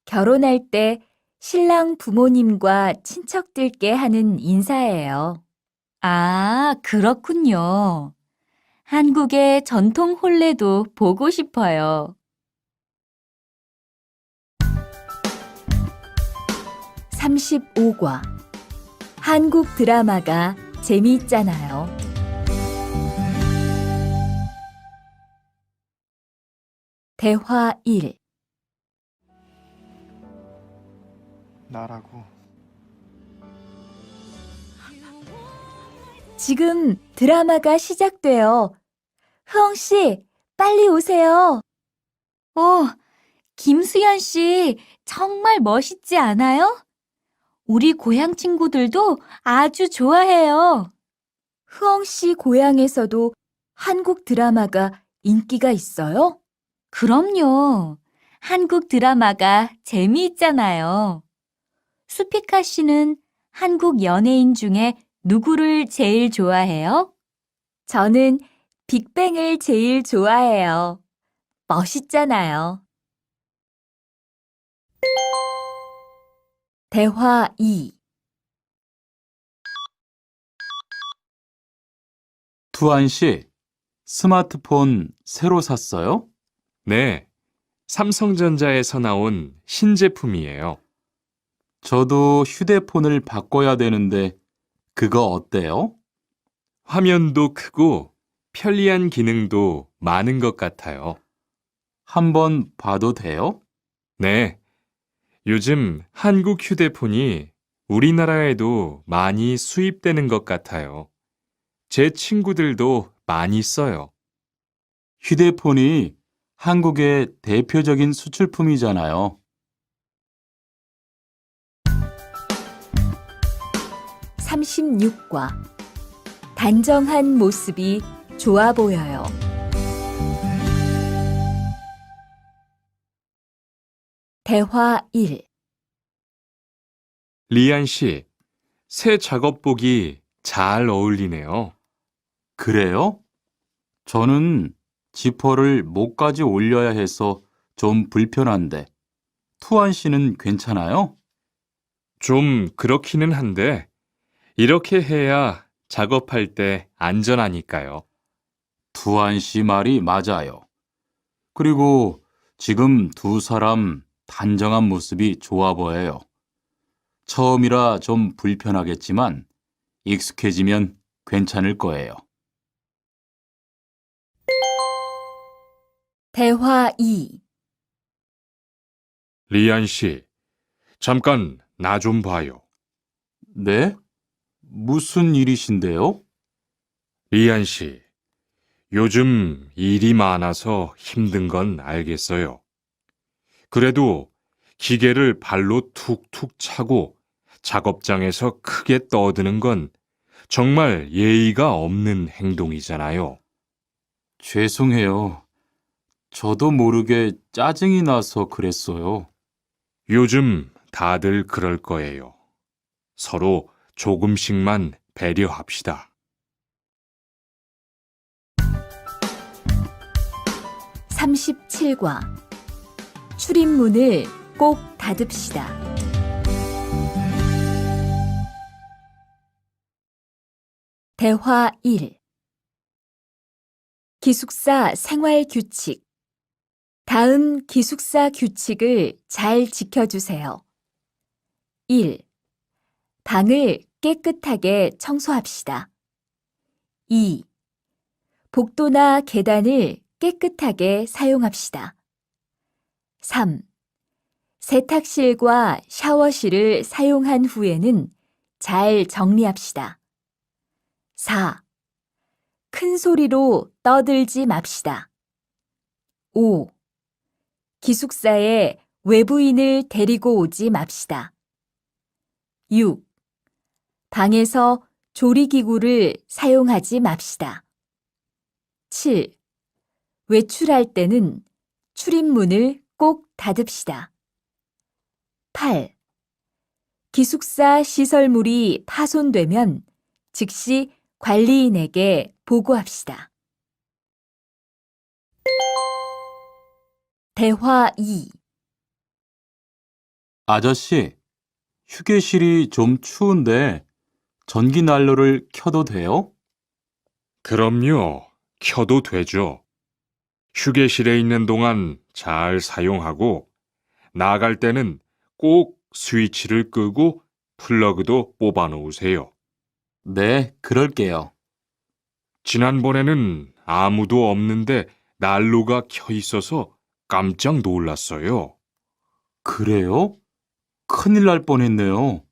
[SPEAKER 1] 결혼할 때 신랑 부모님과 친척들께 하는 인사예요. 아, 그렇군요. 한국의 전통 혼례도 보고 싶어요. 35과 한국 드라마가 재미있잖아요. 대화 1.
[SPEAKER 4] 나라고.
[SPEAKER 1] 지금 드라마가 시작돼요. 흐엉 씨, 빨리 오세요. 김수현 씨, 정말 멋있지 않아요? 우리 고향 친구들도 아주 좋아해요. 흐엉 씨 고향에서도 한국 드라마가 인기가 있어요? 그럼요. 한국 드라마가 재미있잖아요. 수피카 씨는 한국 연예인 중에 누구를 제일 좋아해요? 저는 빅뱅을 제일 좋아해요. 멋있잖아요. 대화 2.
[SPEAKER 2] 투안 씨, 스마트폰 새로 샀어요?
[SPEAKER 3] 네, 삼성전자에서 나온 신제품이에요.
[SPEAKER 2] 저도 휴대폰을 바꿔야 되는데 그거 어때요?
[SPEAKER 3] 화면도 크고 편리한 기능도 많은 것 같아요.
[SPEAKER 2] 한번 봐도 돼요?
[SPEAKER 3] 네, 요즘 한국 휴대폰이 우리나라에도 많이 수입되는 것 같아요. 제 친구들도 많이 써요.
[SPEAKER 2] 휴대폰이 한국의 대표적인 수출품이잖아요.
[SPEAKER 1] 36과 단정한 모습이 좋아 보여요. 대화 1.
[SPEAKER 3] 리안 씨, 새 작업복이 잘 어울리네요.
[SPEAKER 2] 그래요? 저는 지퍼를 목까지 올려야 해서 좀 불편한데, 투안 씨는 괜찮아요?
[SPEAKER 3] 좀 그렇기는 한데, 이렇게 해야 작업할 때 안전하니까요.
[SPEAKER 2] 투안 씨 말이 맞아요. 그리고 지금 두 사람 단정한 모습이 좋아 보여요. 처음이라 좀 불편하겠지만 익숙해지면 괜찮을 거예요.
[SPEAKER 1] 대화 2.
[SPEAKER 3] 리안 씨, 잠깐 나 좀 봐요.
[SPEAKER 2] 네? 무슨 일이신데요?
[SPEAKER 3] 리안 씨, 요즘 일이 많아서 힘든 건 알겠어요. 그래도 기계를 발로 툭툭 차고 작업장에서 크게 떠드는 건 정말 예의가 없는 행동이잖아요.
[SPEAKER 2] 죄송해요. 저도 모르게 짜증이 나서 그랬어요.
[SPEAKER 3] 요즘 다들 그럴 거예요. 서로 조금씩만 배려합시다.
[SPEAKER 1] 37과 출입문을 꼭 닫읍시다. 대화 1. 기숙사 생활 규칙. 다음 기숙사 규칙을 잘 지켜주세요. 1. 방을 깨끗하게 청소합시다. 2. 복도나 계단을 깨끗하게 사용합시다. 3. 세탁실과 샤워실을 사용한 후에는 잘 정리합시다. 4. 큰 소리로 떠들지 맙시다. 5. 기숙사에 외부인을 데리고 오지 맙시다. 6. 방에서 조리기구를 사용하지 맙시다. 7. 외출할 때는 출입문을 꼭 닫읍시다. 8. 기숙사 시설물이 파손되면 즉시 관리인에게 보고합시다. 대화 2.
[SPEAKER 2] 아저씨, 휴게실이 좀 추운데 전기 난로를 켜도 돼요?
[SPEAKER 3] 그럼요. 켜도 되죠. 휴게실에 있는 동안 잘 사용하고 나갈 때는 꼭 스위치를 끄고 플러그도 뽑아 놓으세요.
[SPEAKER 2] 네, 그럴게요.
[SPEAKER 3] 지난번에는 아무도 없는데 난로가 켜 있어서 깜짝 놀랐어요.
[SPEAKER 2] 그래요? 큰일 날 뻔했네요.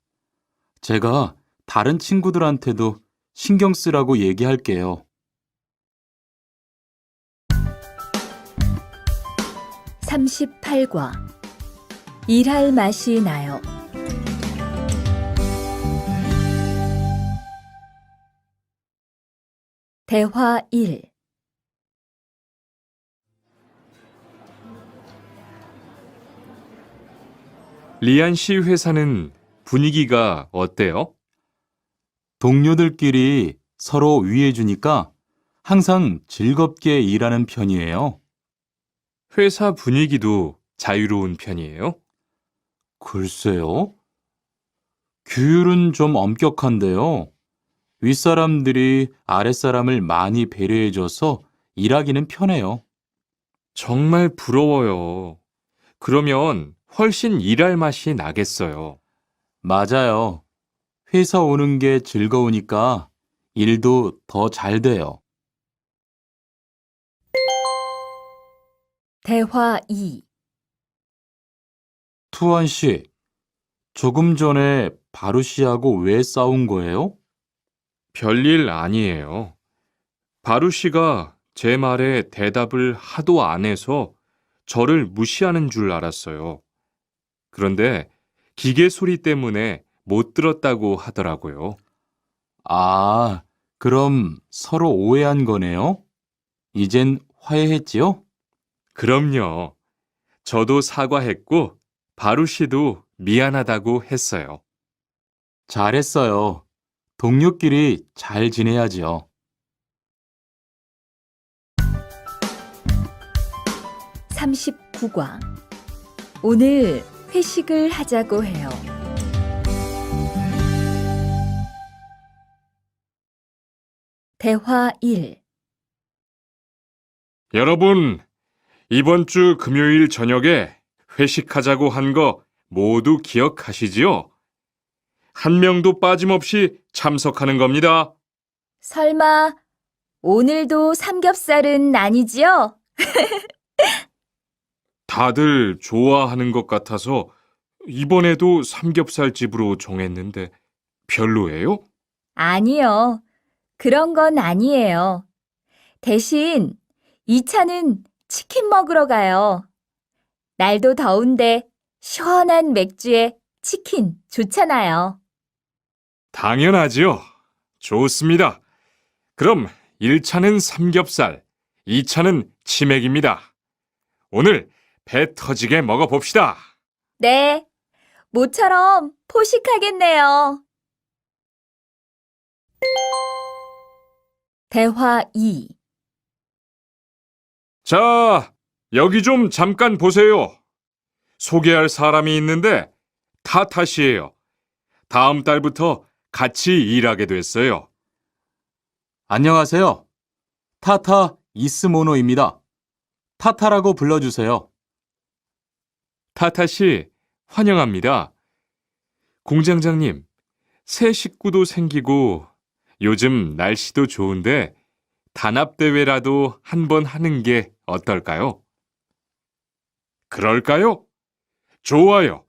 [SPEAKER 2] 제가 다른 친구들한테도 신경 쓰라고 얘기할게요.
[SPEAKER 1] 38과 일할 맛이 나요. 대화 1.
[SPEAKER 3] 리안 씨 회사는 분위기가 어때요?
[SPEAKER 2] 동료들끼리 서로 위해주니까 항상 즐겁게 일하는 편이에요.
[SPEAKER 3] 회사 분위기도 자유로운 편이에요?
[SPEAKER 2] 글쎄요. 규율은 좀 엄격한데요. 윗사람들이 아랫사람을 많이 배려해줘서 일하기는 편해요.
[SPEAKER 3] 정말 부러워요. 그러면 훨씬 일할 맛이 나겠어요.
[SPEAKER 2] 맞아요. 회사 오는 게 즐거우니까 일도 더 잘 돼요.
[SPEAKER 1] 대화 2.
[SPEAKER 2] 투안 씨, 조금 전에 바루 씨하고 왜 싸운 거예요?
[SPEAKER 3] 별일 아니에요. 바루 씨가 제 말에 대답을 하도 안 해서 저를 무시하는 줄 알았어요. 그런데 기계 소리 때문에 못 들었다고 하더라고요.
[SPEAKER 2] 아, 그럼 서로 오해한 거네요? 이젠 화해했지요?
[SPEAKER 3] 그럼요. 저도 사과했고 바루 씨도 미안하다고 했어요.
[SPEAKER 2] 잘했어요. 동료끼리 잘 지내야지요.
[SPEAKER 1] 39과. 오늘 회식을 하자고 해요. 대화 1.
[SPEAKER 3] 여러분, 이번 주 금요일 저녁에 회식하자고 한 거 모두 기억하시지요? 한 명도 빠짐없이 참석하는 겁니다.
[SPEAKER 1] 설마 오늘도 삼겹살은 아니지요?
[SPEAKER 3] 다들 좋아하는 것 같아서 이번에도 삼겹살 집으로 정했는데 별로예요?
[SPEAKER 1] 아니요. 그런 건 아니에요. 대신 2차는 치킨 먹으러 가요. 날도 더운데 시원한 맥주에 치킨 좋잖아요.
[SPEAKER 3] 당연하지요. 좋습니다. 그럼 1차는 삼겹살, 2차는 치맥입니다. 오늘 배 터지게 먹어봅시다.
[SPEAKER 1] 네, 모처럼 포식하겠네요. 대화 2.
[SPEAKER 3] 자, 여기 좀 잠깐 보세요. 소개할 사람이 있는데 타타 씨예요. 다음 달부터 같이 일하게 됐어요.
[SPEAKER 2] 안녕하세요. 타타 이스모노입니다. 타타라고 불러주세요.
[SPEAKER 3] 타타 씨, 환영합니다. 공장장님, 새 식구도 생기고 요즘 날씨도 좋은데 단합대회라도 한번 하는 게 어떨까요? 그럴까요? 좋아요.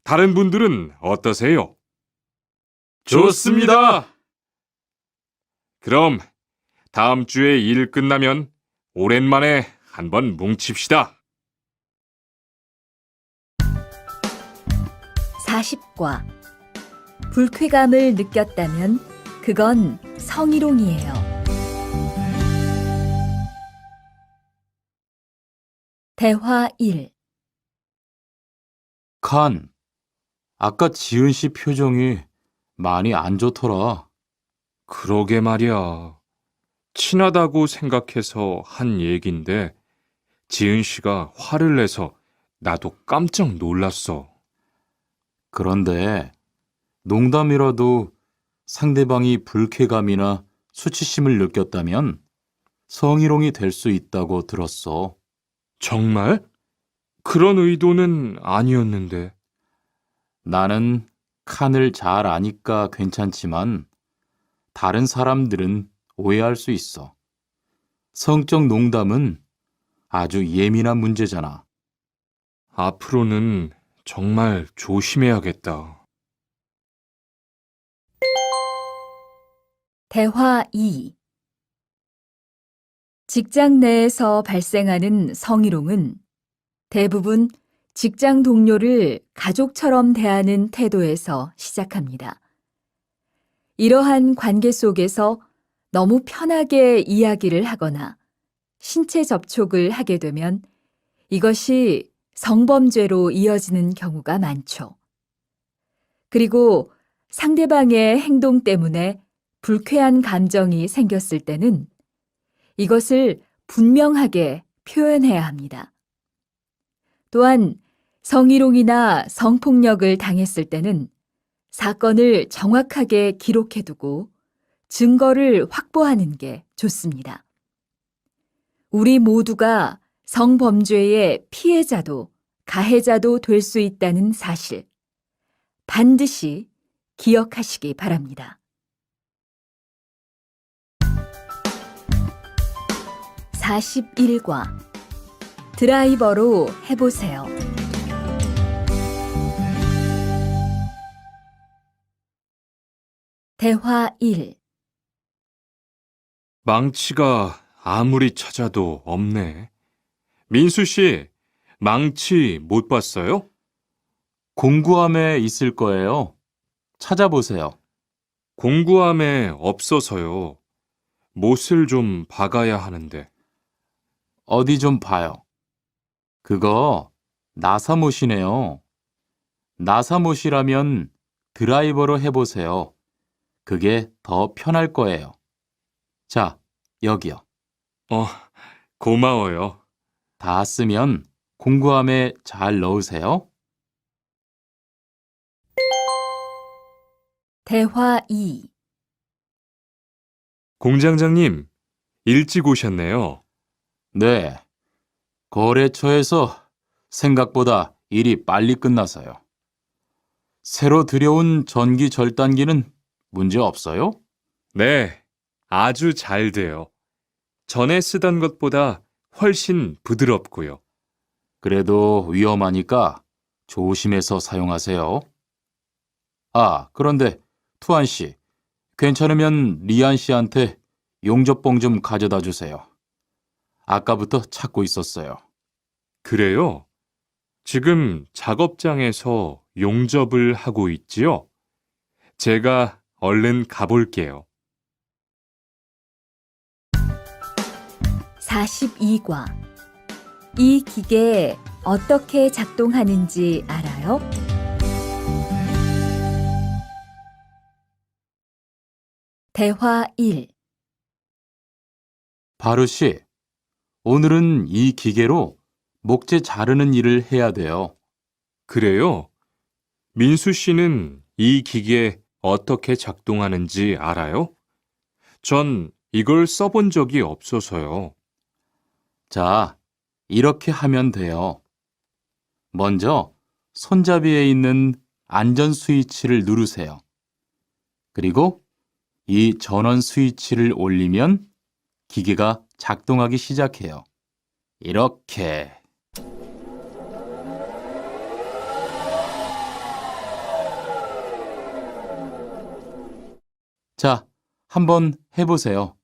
[SPEAKER 3] 다른 분들은 어떠세요? 좋습니다. 그럼 다음 주에 일 끝나면 오랜만에 한번 뭉칩시다.
[SPEAKER 1] 40과. 불쾌감을 느꼈다면 그건 성희롱이에요. 대화 1.
[SPEAKER 2] 칸, 아까 지은 씨 표정이 많이 안 좋더라.
[SPEAKER 3] 그러게 말이야. 친하다고 생각해서 한 얘긴데 지은 씨가 화를 내서 나도 깜짝 놀랐어.
[SPEAKER 2] 그런데 농담이라도 상대방이 불쾌감이나 수치심을 느꼈다면 성희롱이 될 수 있다고 들었어.
[SPEAKER 3] 정말? 그런 의도는 아니었는데.
[SPEAKER 2] 나는 칸을 잘 아니까 괜찮지만 다른 사람들은 오해할 수 있어. 성적 농담은 아주 예민한 문제잖아.
[SPEAKER 3] 앞으로는 정말 조심해야겠다.
[SPEAKER 1] 대화 2. 직장 내에서 발생하는 성희롱은 대부분 직장 동료를 가족처럼 대하는 태도에서 시작합니다. 이러한 관계 속에서 너무 편하게 이야기를 하거나 신체 접촉을 하게 되면 이것이 성범죄로 이어지는 경우가 많죠. 그리고 상대방의 행동 때문에 불쾌한 감정이 생겼을 때는 이것을 분명하게 표현해야 합니다. 또한 성희롱이나 성폭력을 당했을 때는 사건을 정확하게 기록해두고 증거를 확보하는 게 좋습니다. 우리 모두가 성범죄의 피해자도 가해자도 될 수 있다는 사실, 반드시 기억하시기 바랍니다. 41과 드라이버로 해보세요. 대화 1.
[SPEAKER 3] 망치가 아무리 찾아도 없네. 민수 씨, 망치 못 봤어요?
[SPEAKER 2] 공구함에 있을 거예요. 찾아보세요.
[SPEAKER 3] 공구함에 없어서요. 못을 좀 박아야 하는데.
[SPEAKER 2] 어디 좀 봐요. 그거 나사못이네요. 나사못이라면 드라이버로 해보세요. 그게 더 편할 거예요. 자, 여기요.
[SPEAKER 3] 고마워요.
[SPEAKER 2] 다 쓰면 공구함에 잘 넣으세요.
[SPEAKER 1] 대화 2.
[SPEAKER 3] 공장장님, 일찍 오셨네요.
[SPEAKER 2] 네. 거래처에서 생각보다 일이 빨리 끝나서요. 새로 들여온 전기 절단기는 문제 없어요?
[SPEAKER 3] 네, 아주 잘 돼요. 전에 쓰던 것보다 훨씬 부드럽고요.
[SPEAKER 2] 그래도 위험하니까 조심해서 사용하세요. 아, 그런데 투안 씨, 괜찮으면 리안 씨한테 용접봉 좀 가져다 주세요. 아까부터 찾고 있었어요.
[SPEAKER 3] 그래요? 지금 작업장에서 용접을 하고 있지요? 제가 얼른 가볼게요.
[SPEAKER 1] 42과 이 기계 어떻게 작동하는지 알아요? 대화 1.
[SPEAKER 2] 바루 씨, 오늘은 이 기계로 목재 자르는 일을 해야 돼요.
[SPEAKER 3] 그래요? 민수 씨는 이 기계 어떻게 작동하는지 알아요? 전 이걸 써본 적이 없어서요.
[SPEAKER 2] 자, 이렇게 하면 돼요. 먼저 손잡이에 있는 안전 스위치를 누르세요. 그리고 이 전원 스위치를 올리면 기계가 작동하기 시작해요. 이렇게. 자, 한번 해보세요.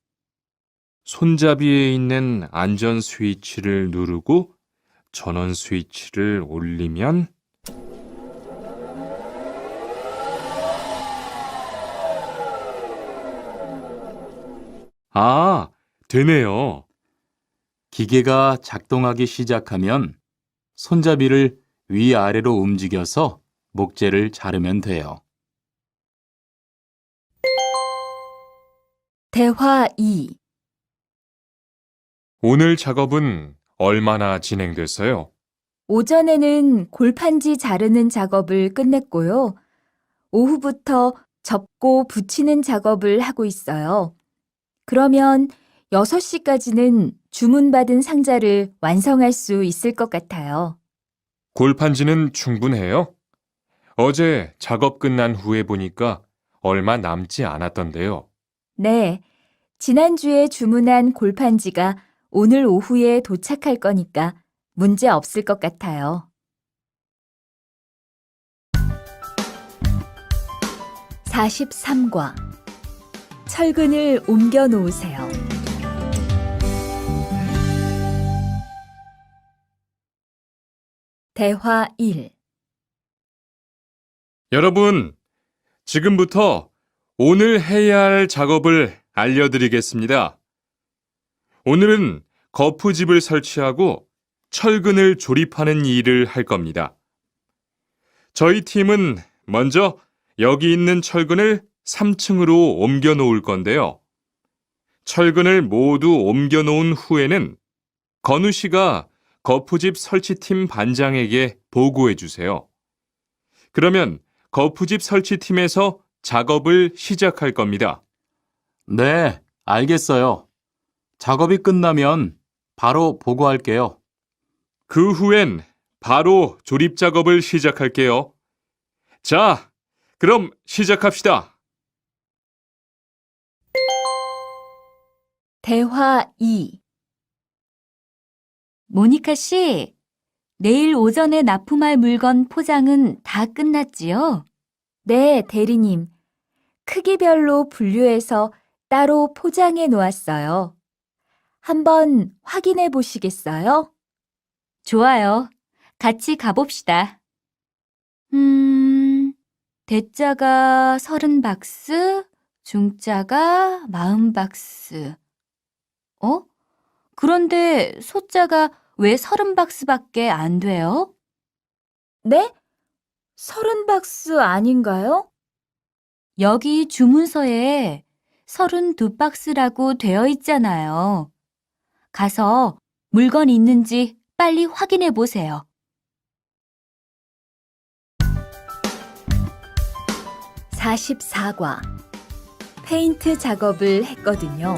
[SPEAKER 3] 손잡이에 있는 안전 스위치를 누르고 전원 스위치를 올리면 되네요.
[SPEAKER 2] 기계가 작동하기 시작하면 손잡이를 위아래로 움직여서 목재를 자르면 돼요.
[SPEAKER 1] 대화 2.
[SPEAKER 3] 오늘 작업은 얼마나 진행됐어요?
[SPEAKER 1] 오전에는 골판지 자르는 작업을 끝냈고요. 오후부터 접고 붙이는 작업을 하고 있어요. 그러면 6시까지는 주문받은 상자를 완성할 수 있을 것 같아요.
[SPEAKER 3] 골판지는 충분해요? 어제 작업 끝난 후에 보니까 얼마 남지 않았던데요.
[SPEAKER 1] 네, 지난주에 주문한 골판지가 오늘 오후에 도착할 거니까 문제 없을 것 같아요. 43과 철근을 옮겨 놓으세요. 대화 1.
[SPEAKER 3] 여러분, 지금부터 오늘 해야 할 작업을 알려드리겠습니다. 오늘은 거푸집을 설치하고 철근을 조립하는 일을 할 겁니다. 저희 팀은 먼저 여기 있는 철근을 3층으로 옮겨 놓을 건데요. 철근을 모두 옮겨 놓은 후에는 건우 씨가 거푸집 설치팀 반장에게 보고해 주세요. 그러면 거푸집 설치팀에서 작업을 시작할 겁니다.
[SPEAKER 2] 네, 알겠어요. 작업이 끝나면 바로 보고할게요.
[SPEAKER 3] 그 후엔 바로 조립 작업을 시작할게요. 자, 그럼 시작합시다.
[SPEAKER 1] 대화 2. 모니카 씨, 내일 오전에 납품할 물건 포장은 다 끝났지요? 네, 대리님. 크기별로 분류해서 따로 포장해 놓았어요. 한번 확인해 보시겠어요? 좋아요. 같이 가봅시다. 대자가 30박스, 중자가 40박스. 그런데 소자가 왜 30박스밖에 안 돼요? 네? 30박스 아닌가요? 여기 주문서에 32박스라고 되어 있잖아요. 가서 물건 있는지 빨리 확인해 보세요. 44과 페인트 작업을 했거든요.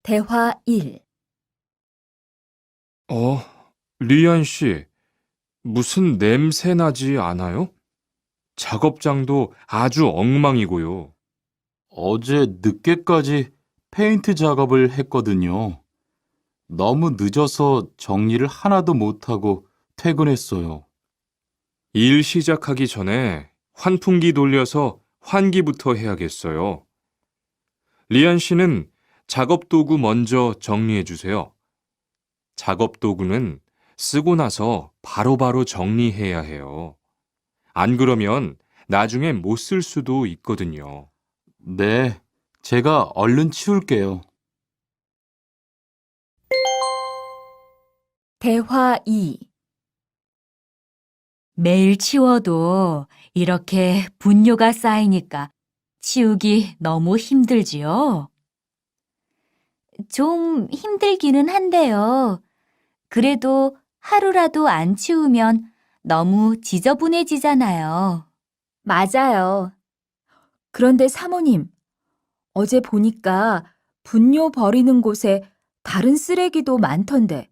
[SPEAKER 1] 대화 1.
[SPEAKER 3] 리안 씨, 무슨 냄새 나지 않아요? 작업장도 아주 엉망이고요.
[SPEAKER 2] 어제 늦게까지 페인트 작업을 했거든요. 너무 늦어서 정리를 하나도 못하고 퇴근했어요.
[SPEAKER 3] 일 시작하기 전에 환풍기 돌려서 환기부터 해야겠어요. 리안 씨는 작업 도구 먼저 정리해 주세요. 작업 도구는 쓰고 나서 바로바로 정리해야 해요. 안 그러면 나중에 못 쓸 수도 있거든요.
[SPEAKER 2] 네, 제가 얼른 치울게요.
[SPEAKER 1] 대화 2. 매일 치워도 이렇게 분뇨가 쌓이니까 치우기 너무 힘들지요? 좀 힘들기는 한데요. 그래도 하루라도 안 치우면 너무 지저분해지잖아요. 맞아요. 그런데 사모님, 어제 보니까 분뇨 버리는 곳에 다른 쓰레기도 많던데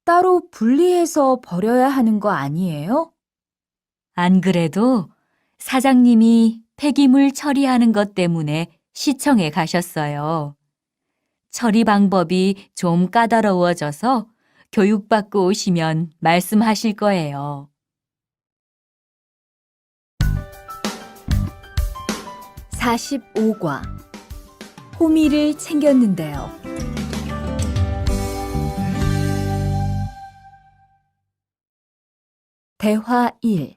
[SPEAKER 1] 따로 분리해서 버려야 하는 거 아니에요? 안 그래도 사장님이 폐기물 처리하는 것 때문에 시청에 가셨어요. 처리 방법이 좀 까다로워져서 교육받고 오시면 말씀하실 거예요. 45과 호미를 챙겼는데요. 대화 1.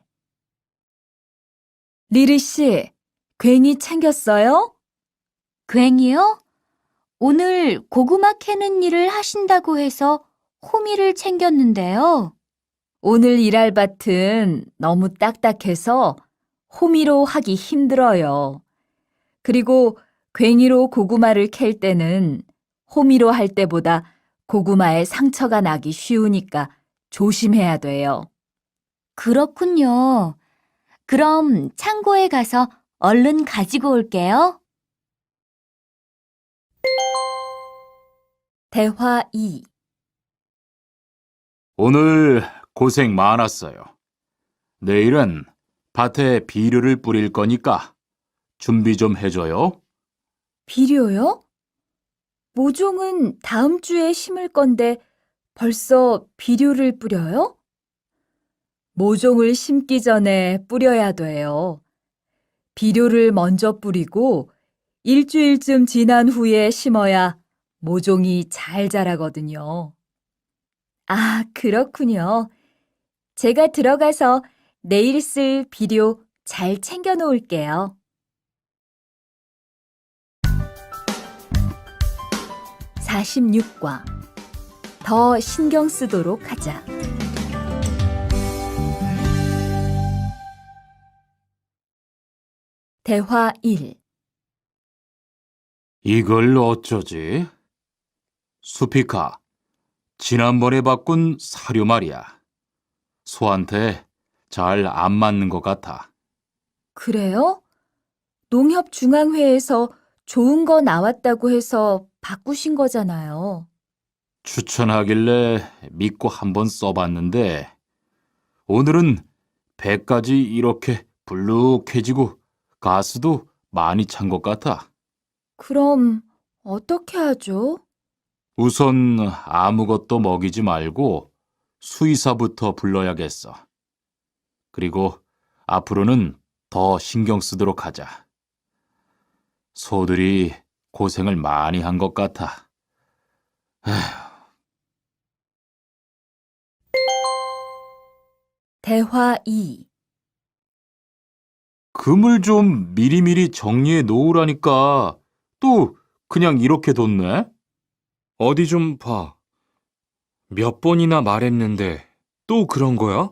[SPEAKER 1] 리르 씨, 괭이 챙겼어요? 괭이요? 오늘 고구마 캐는 일을 하신다고 해서 호미를 챙겼는데요. 오늘 일할 밭은 너무 딱딱해서 호미로 하기 힘들어요. 그리고 괭이로 고구마를 캘 때는 호미로 할 때보다 고구마에 상처가 나기 쉬우니까 조심해야 돼요. 그렇군요. 그럼 창고에 가서 얼른 가지고 올게요. 대화 2.
[SPEAKER 2] 오늘 고생 많았어요. 내일은 밭에 비료를 뿌릴 거니까 준비 좀 해줘요.
[SPEAKER 1] 비료요? 모종은 다음 주에 심을 건데 벌써 비료를 뿌려요? 모종을 심기 전에 뿌려야 돼요. 비료를 먼저 뿌리고 일주일쯤 지난 후에 심어야 모종이 잘 자라거든요. 아, 그렇군요. 제가 들어가서 내일 쓸 비료 잘 챙겨 놓을게요. 46과 더 신경 쓰도록 하자. 대화 1.
[SPEAKER 2] 이걸 어쩌지? 수피카, 지난번에 바꾼 사료 말이야. 소한테 잘 안 맞는 것 같아.
[SPEAKER 1] 그래요? 농협중앙회에서 좋은 거 나왔다고 해서 바꾸신 거잖아요.
[SPEAKER 2] 추천하길래 믿고 한번 써봤는데 오늘은 배까지 이렇게 불룩해지고 가스도 많이 찬 것 같아.
[SPEAKER 1] 그럼 어떻게 하죠?
[SPEAKER 2] 우선 아무것도 먹이지 말고 수의사부터 불러야겠어. 그리고 앞으로는 더 신경 쓰도록 하자. 소들이 고생을 많이 한 것 같아.
[SPEAKER 1] 대화 2.
[SPEAKER 2] 금을 좀 미리미리 정리해 놓으라니까 또 그냥 이렇게 뒀네?
[SPEAKER 3] 어디 좀 봐. 몇 번이나 말했는데 또 그런 거야?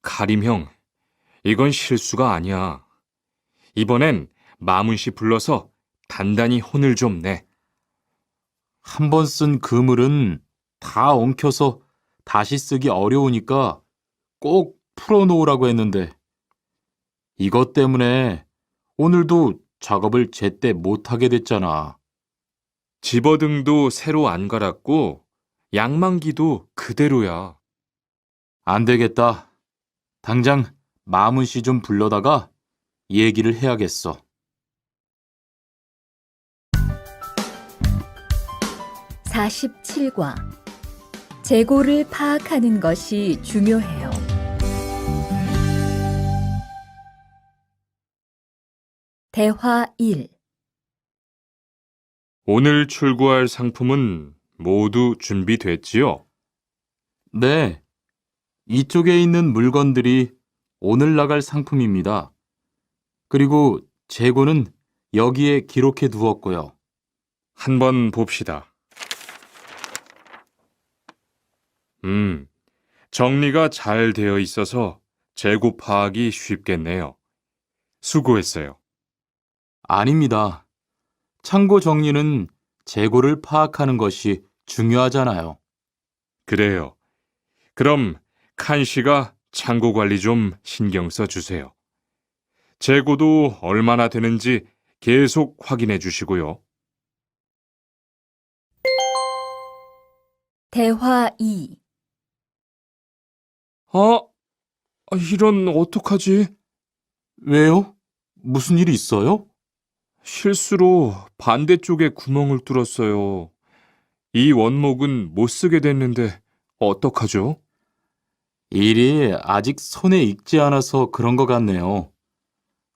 [SPEAKER 3] 가림 형, 이건 실수가 아니야. 이번엔 마문 씨 불러서 단단히 혼을 좀 내.
[SPEAKER 2] 한 번 쓴 그물은 다 엉켜서 다시 쓰기 어려우니까 꼭 풀어놓으라고 했는데 이것 때문에 오늘도 작업을 제때 못하게 됐잖아.
[SPEAKER 3] 집어등도 새로 안 갈았고 양만기도 그대로야.
[SPEAKER 2] 안 되겠다. 당장 마문 씨 좀 불러다가 얘기를 해야겠어.
[SPEAKER 1] 47과 재고를 파악하는 것이 중요해요. 대화 1.
[SPEAKER 3] 오늘 출고할 상품은 모두 준비됐지요?
[SPEAKER 2] 네, 이쪽에 있는 물건들이 오늘 나갈 상품입니다. 그리고 재고는 여기에 기록해 두었고요.
[SPEAKER 3] 한번 봅시다. 정리가 잘 되어 있어서 재고 파악이 쉽겠네요. 수고했어요.
[SPEAKER 2] 아닙니다. 창고 정리는 재고를 파악하는 것이 중요하잖아요.
[SPEAKER 3] 그래요. 그럼 칸 씨가 창고 관리 좀 신경 써 주세요. 재고도 얼마나 되는지 계속 확인해 주시고요.
[SPEAKER 1] 대화 2.
[SPEAKER 3] 이런 어떡하지?
[SPEAKER 2] 왜요? 무슨 일이 있어요?
[SPEAKER 3] 실수로 반대쪽에 구멍을 뚫었어요. 이 원목은 못 쓰게 됐는데 어떡하죠?
[SPEAKER 2] 일이 아직 손에 익지 않아서 그런 것 같네요.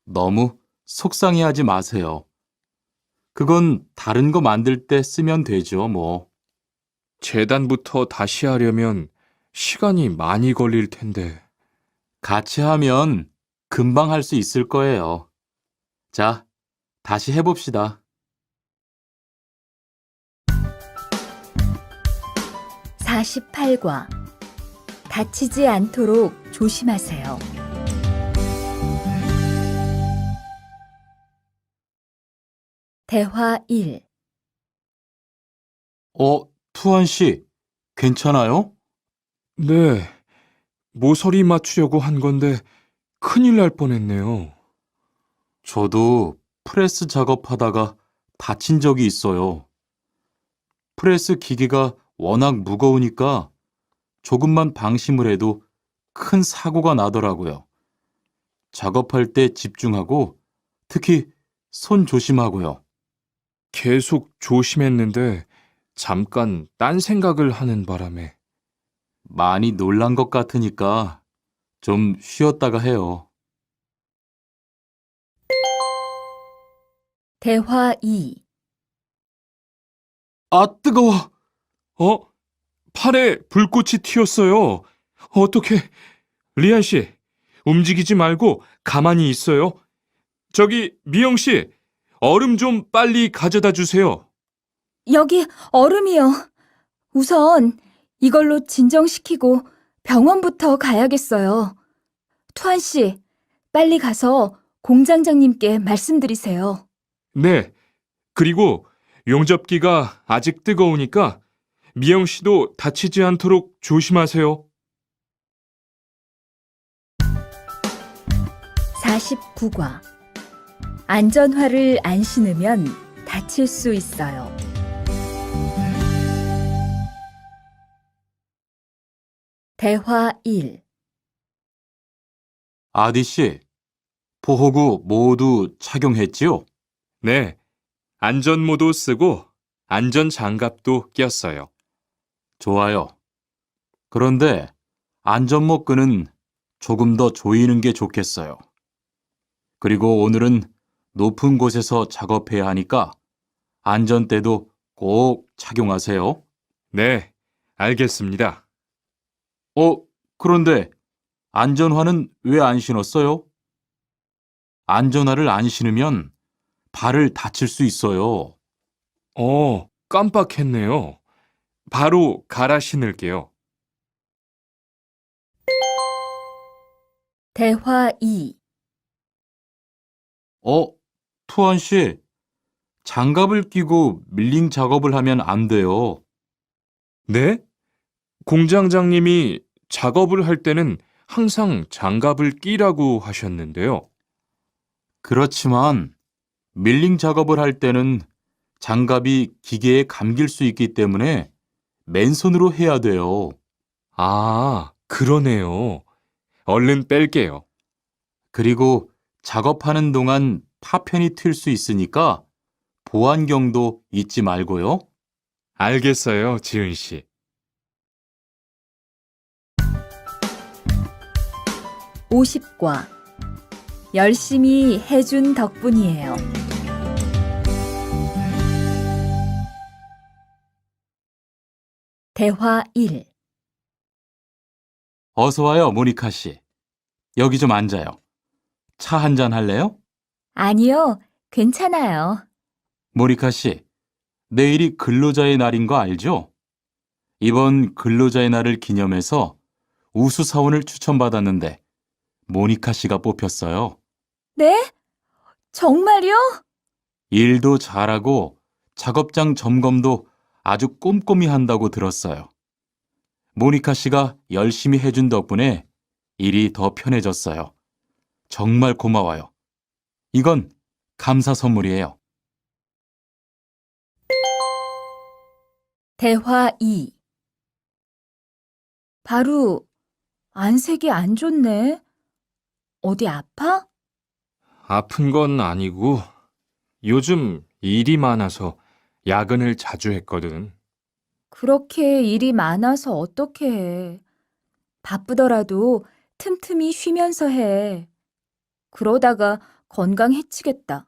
[SPEAKER 2] 너무 속상해하지 마세요. 그건 다른 거 만들 때 쓰면 되죠, 뭐.
[SPEAKER 3] 재단부터 다시 하려면 시간이 많이 걸릴 텐데.
[SPEAKER 2] 같이 하면 금방 할 수 있을 거예요. 자, 다시 해봅시다.
[SPEAKER 1] 48과 다치지 않도록 조심하세요. 대화 1.
[SPEAKER 2] 투한 씨, 괜찮아요?
[SPEAKER 3] 네, 모서리 맞추려고 한 건데 큰일 날 뻔했네요.
[SPEAKER 2] 저도 프레스 작업하다가 다친 적이 있어요. 프레스 기계가 워낙 무거우니까 조금만 방심을 해도 큰 사고가 나더라고요. 작업할 때 집중하고 특히 손 조심하고요.
[SPEAKER 3] 계속 조심했는데 잠깐 딴 생각을 하는 바람에.
[SPEAKER 2] 많이 놀란 것 같으니까 좀 쉬었다가 해요.
[SPEAKER 1] 대화 2.
[SPEAKER 2] 아, 뜨거워!
[SPEAKER 3] 팔에 불꽃이 튀었어요. 어떻게 리안 씨, 움직이지 말고 가만히 있어요. 저기, 미영 씨, 얼음 좀 빨리 가져다 주세요.
[SPEAKER 1] 여기 얼음이요. 우선 이걸로 진정시키고 병원부터 가야겠어요. 투한 씨, 빨리 가서 공장장님께 말씀드리세요.
[SPEAKER 3] 네, 그리고 용접기가 아직 뜨거우니까 미영 씨도 다치지 않도록 조심하세요.
[SPEAKER 1] 49과. 안전화를 안 신으면 다칠 수 있어요. 대화 1.
[SPEAKER 2] 아디 씨, 보호구 모두 착용했지요?
[SPEAKER 3] 네, 안전모도 쓰고 안전장갑도 꼈어요.
[SPEAKER 2] 좋아요. 그런데 안전모 끈은 조금 더 조이는 게 좋겠어요. 그리고 오늘은 높은 곳에서 작업해야 하니까 안전대도 꼭 착용하세요.
[SPEAKER 3] 네, 알겠습니다.
[SPEAKER 2] 그런데 안전화는 왜 안 신었어요? 안전화를 안 신으면 발을 다칠 수 있어요.
[SPEAKER 3] 깜빡했네요. 바로 갈아 신을게요.
[SPEAKER 1] 대화 2.
[SPEAKER 2] 투원 씨, 장갑을 끼고 밀링 작업을 하면 안 돼요.
[SPEAKER 3] 네? 공장장님이 작업을 할 때는 항상 장갑을 끼라고 하셨는데요.
[SPEAKER 2] 그렇지만 밀링 작업을 할 때는 장갑이 기계에 감길 수 있기 때문에 맨손으로 해야 돼요.
[SPEAKER 3] 아, 그러네요. 얼른 뺄게요.
[SPEAKER 2] 그리고 작업하는 동안 파편이 튈 수 있으니까 보안경도 잊지 말고요.
[SPEAKER 3] 알겠어요, 지은 씨.
[SPEAKER 1] 50과. 열심히 해준 덕분이에요. 대화 1.
[SPEAKER 2] 어서 와요, 모니카 씨. 여기 좀 앉아요. 차 한잔 할래요?
[SPEAKER 1] 아니요, 괜찮아요.
[SPEAKER 2] 모니카 씨, 내일이 근로자의 날인 거 알죠? 이번 근로자의 날을 기념해서 우수사원을 추천받았는데 모니카 씨가 뽑혔어요.
[SPEAKER 1] 네? 정말요?
[SPEAKER 2] 일도 잘하고 작업장 점검도 아주 꼼꼼히 한다고 들었어요. 모니카 씨가 열심히 해준 덕분에 일이 더 편해졌어요. 정말 고마워요. 이건 감사 선물이에요.
[SPEAKER 1] 대화 2. 바로 안색이 안 좋네. 어디 아파?
[SPEAKER 3] 아픈 건 아니고 요즘 일이 많아서 야근을 자주 했거든.
[SPEAKER 1] 그렇게 일이 많아서 어떻게 해. 바쁘더라도 틈틈이 쉬면서 해. 그러다가 건강 해치겠다.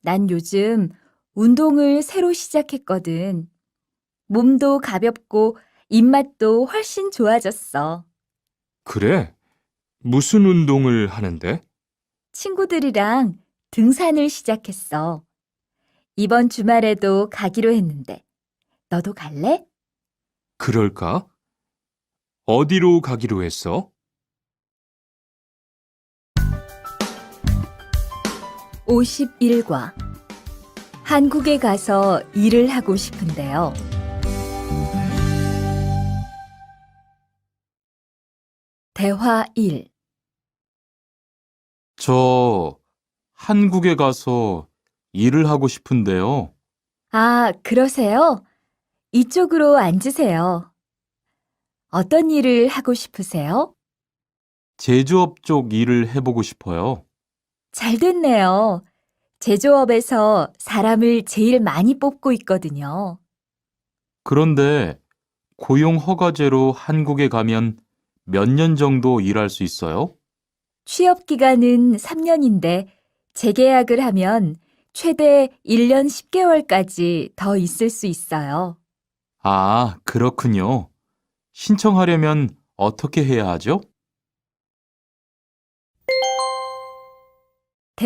[SPEAKER 1] 난 요즘 운동을 새로 시작했거든. 몸도 가볍고 입맛도 훨씬 좋아졌어.
[SPEAKER 3] 그래? 무슨 운동을 하는데?
[SPEAKER 1] 친구들이랑 등산을 시작했어. 이번 주말에도 가기로 했는데, 너도 갈래?
[SPEAKER 3] 그럴까? 어디로 가기로 했어?
[SPEAKER 1] 51과. 한국에 가서 일을 하고 싶은데요. 대화 1.
[SPEAKER 2] 저 한국에 가서 일을 하고 싶은데요.
[SPEAKER 1] 아, 그러세요? 이쪽으로 앉으세요. 어떤 일을 하고 싶으세요?
[SPEAKER 2] 제조업 쪽 일을 해보고 싶어요.
[SPEAKER 1] 잘 됐네요. 제조업에서 사람을 제일 많이 뽑고 있거든요.
[SPEAKER 2] 그런데 고용 허가제로 한국에 가면 몇 년 정도 일할 수 있어요?
[SPEAKER 1] 취업 기간은 3년인데 재계약을 하면 최대 1년 10개월까지 더 있을 수 있어요.
[SPEAKER 2] 아, 그렇군요. 신청하려면 어떻게 해야 하죠?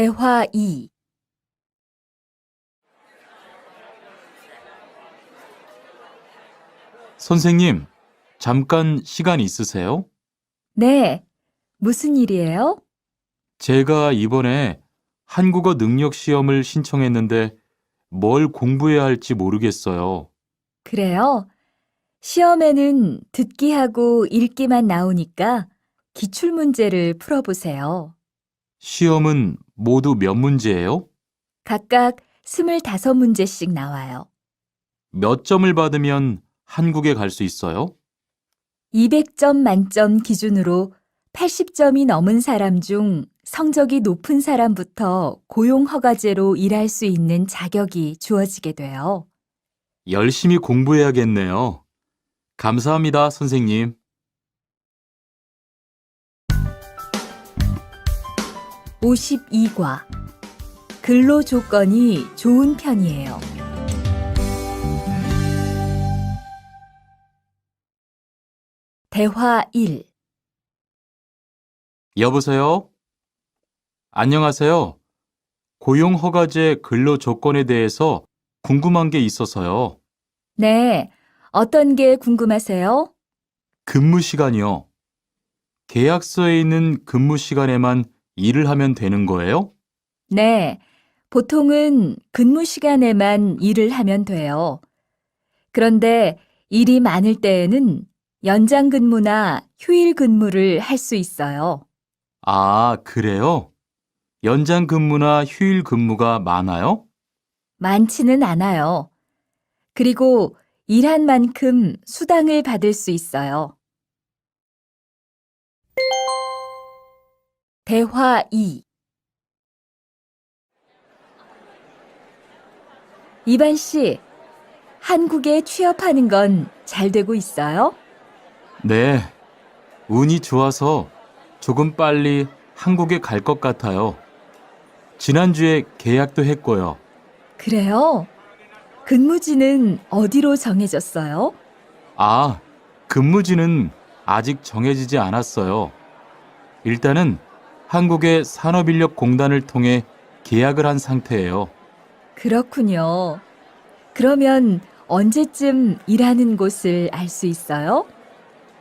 [SPEAKER 1] 대화 2.
[SPEAKER 2] 선생님, 잠깐 시간 있으세요?
[SPEAKER 1] 네. 무슨 일이에요?
[SPEAKER 2] 제가 이번에 한국어 능력 시험을 신청했는데 뭘 공부해야 할지 모르겠어요.
[SPEAKER 1] 그래요? 시험에는 듣기하고 읽기만 나오니까 기출문제를 풀어보세요.
[SPEAKER 2] 시험은 모두 몇 문제예요?
[SPEAKER 1] 각각 25문제씩 나와요.
[SPEAKER 2] 몇 점을 받으면 한국에 갈 수 있어요?
[SPEAKER 1] 200점 만점 기준으로 80점이 넘은 사람 중 성적이 높은 사람부터 고용허가제로 일할 수 있는 자격이 주어지게 돼요.
[SPEAKER 2] 열심히 공부해야겠네요. 감사합니다, 선생님.
[SPEAKER 1] 52과. 근로 조건이 좋은 편이에요. 대화 1.
[SPEAKER 2] 여보세요? 안녕하세요. 고용허가제 근로 조건에 대해서 궁금한 게 있어서요.
[SPEAKER 1] 네. 어떤 게 궁금하세요?
[SPEAKER 2] 근무 시간이요. 계약서에 있는 근무 시간에만 일을 하면 되는 거예요?
[SPEAKER 1] 네. 보통은 근무 시간에만 일을 하면 돼요. 그런데 일이 많을 때에는 연장 근무나 휴일 근무를 할 수 있어요.
[SPEAKER 2] 아, 그래요? 연장 근무나 휴일 근무가 많아요?
[SPEAKER 1] 많지는 않아요. 그리고 일한 만큼 수당을 받을 수 있어요. 대화 2. 이반 씨, 한국에 취업하는 건 잘 되고 있어요?
[SPEAKER 2] 네. 운이 좋아서 조금 빨리 한국에 갈 것 같아요. 지난주에 계약도 했고요.
[SPEAKER 1] 그래요? 근무지는 어디로 정해졌어요?
[SPEAKER 2] 아, 근무지는 아직 정해지지 않았어요. 일단은 한국의 산업인력공단을 통해 계약을 한 상태예요.
[SPEAKER 1] 그렇군요. 그러면 언제쯤 일하는 곳을 알 수 있어요?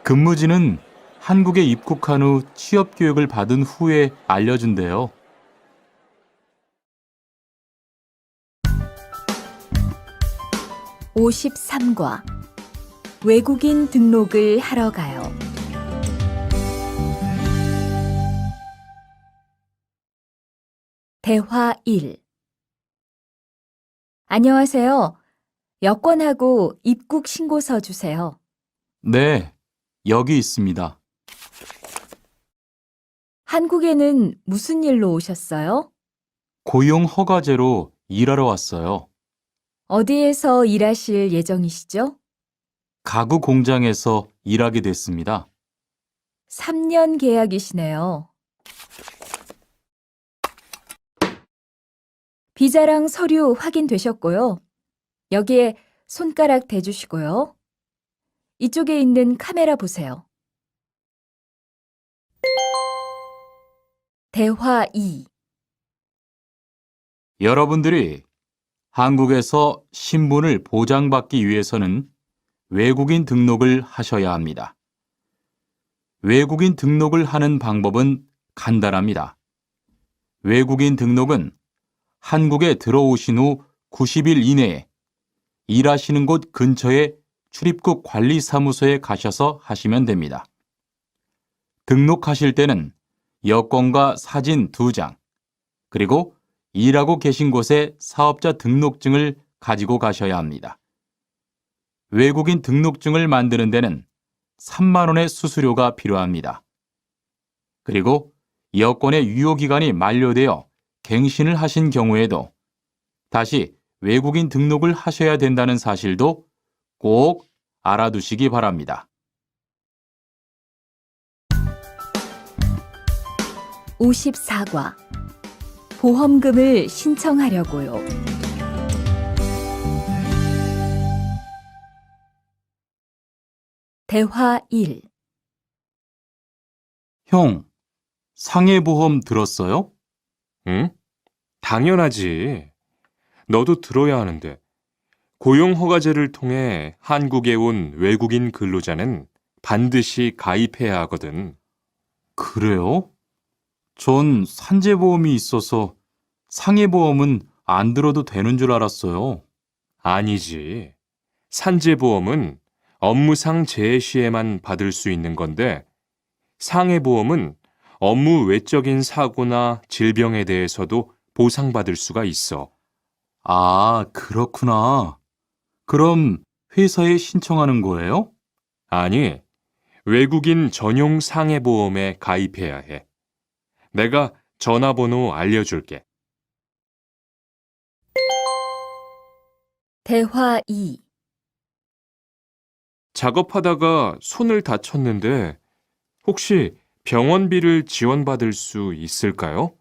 [SPEAKER 2] 근무지는 한국에 입국한 후 취업 교육을 받은 후에 알려준대요.
[SPEAKER 1] 53과. 외국인 등록을 하러 가요. 대화 1. 안녕하세요. 여권하고 입국 신고서 주세요.
[SPEAKER 2] 네, 여기 있습니다.
[SPEAKER 1] 한국에는 무슨 일로 오셨어요?
[SPEAKER 2] 고용 허가제로 일하러 왔어요.
[SPEAKER 1] 어디에서 일하실 예정이시죠?
[SPEAKER 2] 가구 공장에서 일하게 됐습니다.
[SPEAKER 1] 3년 계약이시네요. 비자랑 서류 확인되셨고요. 여기에 손가락 대주시고요. 이쪽에 있는 카메라 보세요. 대화 2.
[SPEAKER 2] 여러분들이 한국에서 신분을 보장받기 위해서는 외국인 등록을 하셔야 합니다. 외국인 등록을 하는 방법은 간단합니다. 외국인 등록은 한국에 들어오신 후 90일 이내에 일하시는 곳 근처의 출입국 관리사무소에 가셔서 하시면 됩니다. 등록하실 때는 여권과 사진 2장, 그리고 일하고 계신 곳의 사업자 등록증을 가지고 가셔야 합니다. 외국인 등록증을 만드는 데는 3만 원의 수수료가 필요합니다. 그리고 여권의 유효기간이 만료되어 갱신을 하신 경우에도 다시 외국인 등록을 하셔야 된다는 사실도 꼭 알아두시기 바랍니다.
[SPEAKER 1] 54과. 보험금을 신청하려고요. 대화 1.
[SPEAKER 2] 형, 상해보험 들었어요?
[SPEAKER 3] 응? 당연하지. 너도 들어야 하는데. 고용허가제를 통해 한국에 온 외국인 근로자는 반드시 가입해야 하거든.
[SPEAKER 2] 그래요? 전 산재보험이 있어서 상해보험은 안 들어도 되는 줄 알았어요.
[SPEAKER 3] 아니지. 산재보험은 업무상 재해 시에만 받을 수 있는 건데, 상해보험은 업무 외적인 사고나 질병에 대해서도 보상받을 수가 있어.
[SPEAKER 2] 아, 그렇구나. 그럼 회사에 신청하는 거예요?
[SPEAKER 3] 아니, 외국인 전용 상해보험에 가입해야 해. 내가 전화번호 알려줄게.
[SPEAKER 1] 대화 2.
[SPEAKER 3] 작업하다가 손을 다쳤는데 혹시 병원비를 지원받을 수 있을까요?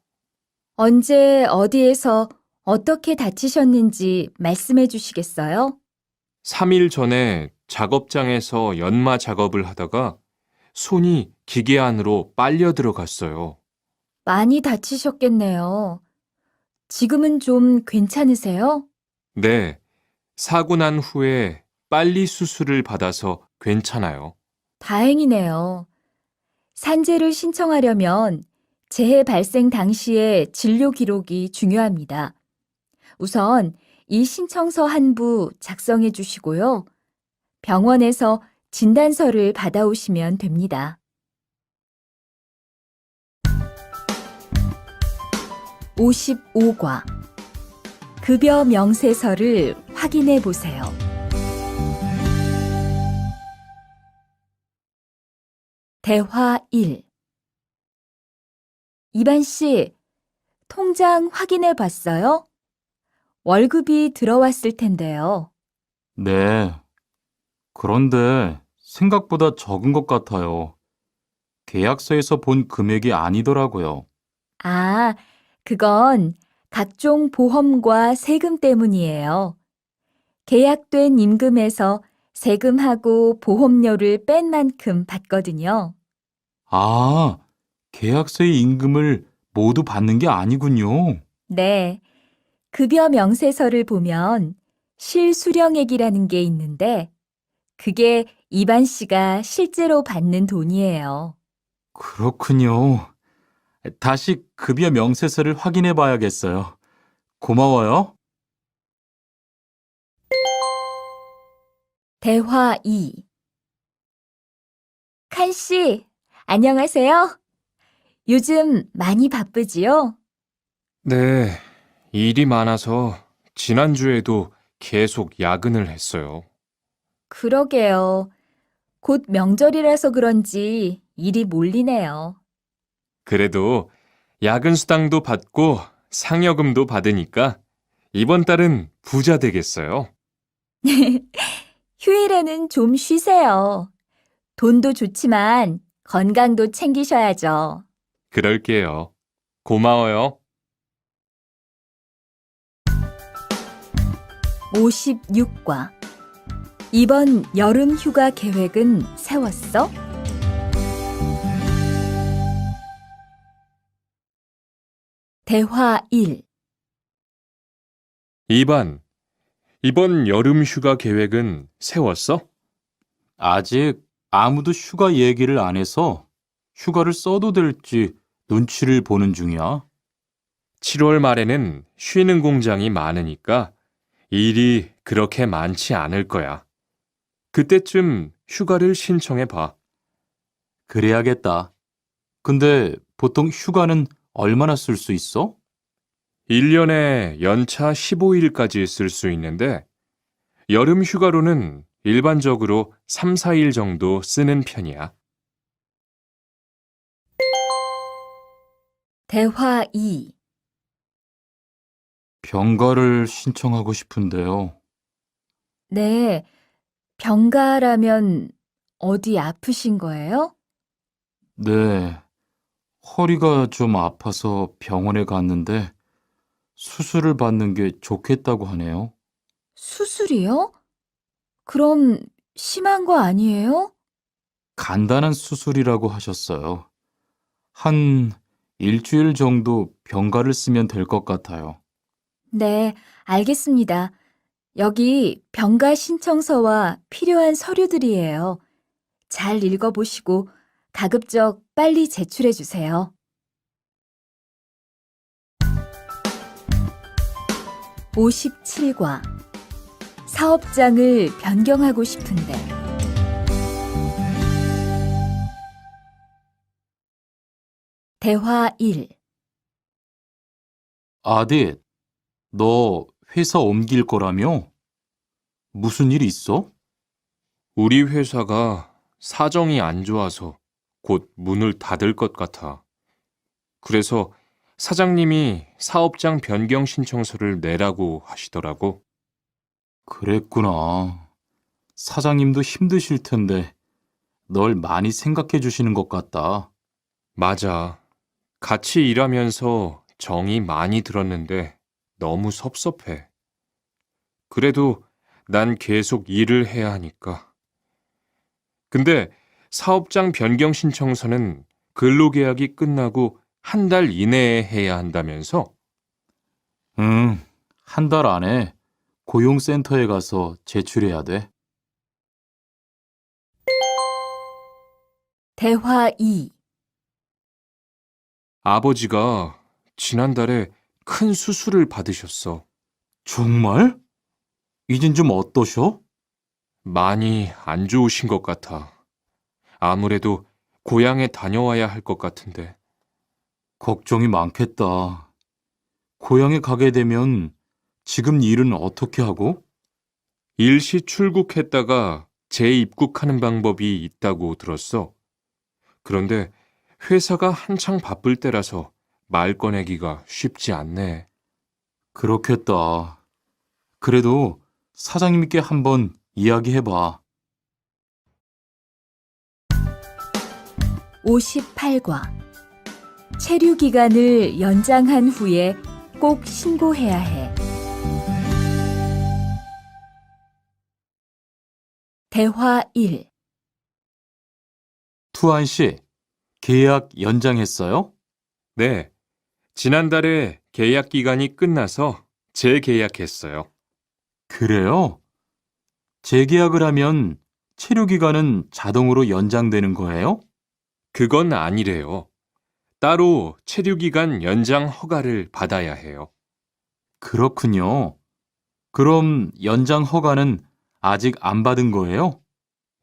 [SPEAKER 1] 언제 어디에서 어떻게 다치셨는지 말씀해 주시겠어요?
[SPEAKER 3] 3일 전에 작업장에서 연마 작업을 하다가 손이 기계 안으로 빨려 들어갔어요.
[SPEAKER 1] 많이 다치셨겠네요. 지금은 좀 괜찮으세요?
[SPEAKER 3] 네, 사고 난 후에 빨리 수술을 받아서 괜찮아요.
[SPEAKER 1] 다행이네요. 산재를 신청하려면 재해 발생 당시의 진료 기록이 중요합니다. 우선 이 신청서 한 부 작성해 주시고요. 병원에서 진단서를 받아오시면 됩니다. 55과 급여 명세서를 확인해 보세요. 대화 1. 이반 씨, 통장 확인해 봤어요? 월급이 들어왔을 텐데요.
[SPEAKER 2] 네. 그런데 생각보다 적은 것 같아요. 계약서에서 본 금액이 아니더라고요.
[SPEAKER 1] 아, 그건 각종 보험과 세금 때문이에요. 계약된 임금에서 세금하고 보험료를 뺀 만큼 받거든요.
[SPEAKER 2] 아, 계약서의 임금을 모두 받는 게 아니군요.
[SPEAKER 1] 네, 급여 명세서를 보면 실수령액이라는 게 있는데 그게 이반 씨가 실제로 받는 돈이에요.
[SPEAKER 2] 그렇군요. 다시 급여 명세서를 확인해 봐야겠어요. 고마워요.
[SPEAKER 1] 대화 2. 칸 씨, 안녕하세요. 요즘 많이 바쁘지요?
[SPEAKER 3] 네, 일이 많아서 지난주에도 계속 야근을 했어요.
[SPEAKER 1] 그러게요. 곧 명절이라서 그런지 일이 몰리네요.
[SPEAKER 3] 그래도 야근 수당도 받고 상여금도 받으니까 이번 달은 부자 되겠어요.
[SPEAKER 1] 휴일에는 좀 쉬세요. 돈도 좋지만 건강도 챙기셔야죠.
[SPEAKER 3] 그럴게요. 고마워요.
[SPEAKER 1] 56과 이번 여름 휴가 계획은 세웠어? 대화 1.
[SPEAKER 3] 2번, 이번 여름 휴가 계획은 세웠어?
[SPEAKER 2] 아직 아무도 휴가 얘기를 안 해서 휴가를 써도 될지 눈치를 보는 중이야.
[SPEAKER 3] 7월 말에는 쉬는 공장이 많으니까 일이 그렇게 많지 않을 거야. 그때쯤 휴가를 신청해 봐.
[SPEAKER 2] 그래야겠다. 근데 보통 휴가는 얼마나 쓸 수 있어?
[SPEAKER 3] 1년에 연차 15일까지 쓸 수 있는데 여름 휴가로는 일반적으로 3, 4일 정도 쓰는 편이야.
[SPEAKER 1] 대화 2.
[SPEAKER 2] 병가를 신청하고 싶은데요.
[SPEAKER 1] 네, 병가라면 어디 아프신 거예요?
[SPEAKER 2] 네, 허리가 좀 아파서 병원에 갔는데 수술을 받는 게 좋겠다고 하네요.
[SPEAKER 1] 수술이요? 그럼 심한 거 아니에요?
[SPEAKER 2] 간단한 수술이라고 하셨어요. 한 일주일 정도 병가를 쓰면 될 것 같아요.
[SPEAKER 1] 네, 알겠습니다. 여기 병가 신청서와 필요한 서류들이에요. 잘 읽어보시고 가급적 빨리 제출해 주세요. 57과 사업장을 변경하고 싶은데 대화 1.
[SPEAKER 2] 아딧, 너 회사 옮길 거라며? 무슨 일 있어?
[SPEAKER 3] 우리 회사가 사정이 안 좋아서 곧 문을 닫을 것 같아. 그래서 사장님이 사업장 변경 신청서를 내라고 하시더라고.
[SPEAKER 2] 그랬구나. 사장님도 힘드실 텐데 널 많이 생각해 주시는 것 같다.
[SPEAKER 3] 맞아. 같이 일하면서 정이 많이 들었는데 너무 섭섭해. 그래도 난 계속 일을 해야 하니까. 근데 사업장 변경 신청서는 근로계약이 끝나고 한 달 이내에 해야 한다면서?
[SPEAKER 2] 응, 한 달 안에 고용센터에 가서 제출해야 돼.
[SPEAKER 1] 대화 2.
[SPEAKER 3] 아버지가 지난달에 큰 수술을 받으셨어.
[SPEAKER 2] 정말? 이젠 좀 어떠셔?
[SPEAKER 3] 많이 안 좋으신 것 같아. 아무래도 고향에 다녀와야 할 것 같은데.
[SPEAKER 2] 걱정이 많겠다. 고향에 가게 되면 지금 일은 어떻게 하고?
[SPEAKER 3] 일시 출국했다가 재입국하는 방법이 있다고 들었어. 그런데 회사가 한창 바쁠 때라서 말 꺼내기가 쉽지 않네.
[SPEAKER 2] 그렇겠다. 그래도 사장님께 한번 이야기해봐.
[SPEAKER 1] 58과 체류 기간을 연장한 후에 꼭 신고해야 해. 대화 1.
[SPEAKER 2] 투안 씨, 계약 연장했어요?
[SPEAKER 3] 네, 지난달에 계약 기간이 끝나서 재계약했어요.
[SPEAKER 2] 그래요? 재계약을 하면 체류 기간은 자동으로 연장되는 거예요?
[SPEAKER 3] 그건 아니래요. 따로 체류기간 연장 허가를 받아야 해요.
[SPEAKER 2] 그렇군요. 그럼 연장 허가는 아직 안 받은 거예요?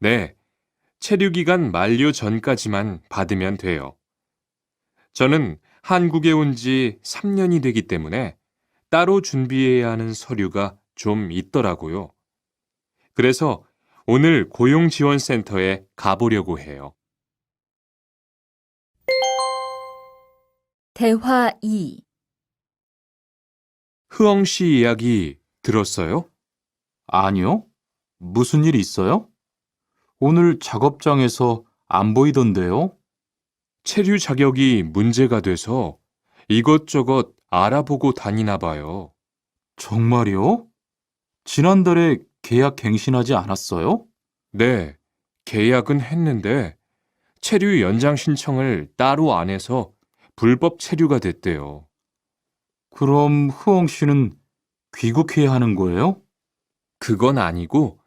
[SPEAKER 3] 네, 체류기간 만료 전까지만 받으면 돼요. 저는 한국에 온 지 3년이 되기 때문에 따로 준비해야 하는 서류가 좀 있더라고요. 그래서 오늘 고용지원센터에 가보려고 해요.
[SPEAKER 1] 대화 2.
[SPEAKER 3] 흐엉 씨 이야기 들었어요?
[SPEAKER 2] 아니요. 무슨 일 있어요? 오늘 작업장에서 안 보이던데요?
[SPEAKER 3] 체류 자격이 문제가 돼서 이것저것 알아보고 다니나 봐요.
[SPEAKER 2] 정말요? 지난달에 계약 갱신하지 않았어요?
[SPEAKER 3] 네, 계약은 했는데 체류 연장 신청을 따로 안 해서 불법 체류가 됐대요.
[SPEAKER 2] 그럼 흐엉 씨는 귀국해야 하는 거예요?
[SPEAKER 3] 그건 아니고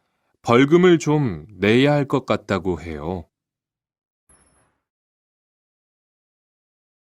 [SPEAKER 3] 벌금을 좀 내야 할 것 같다고 해요.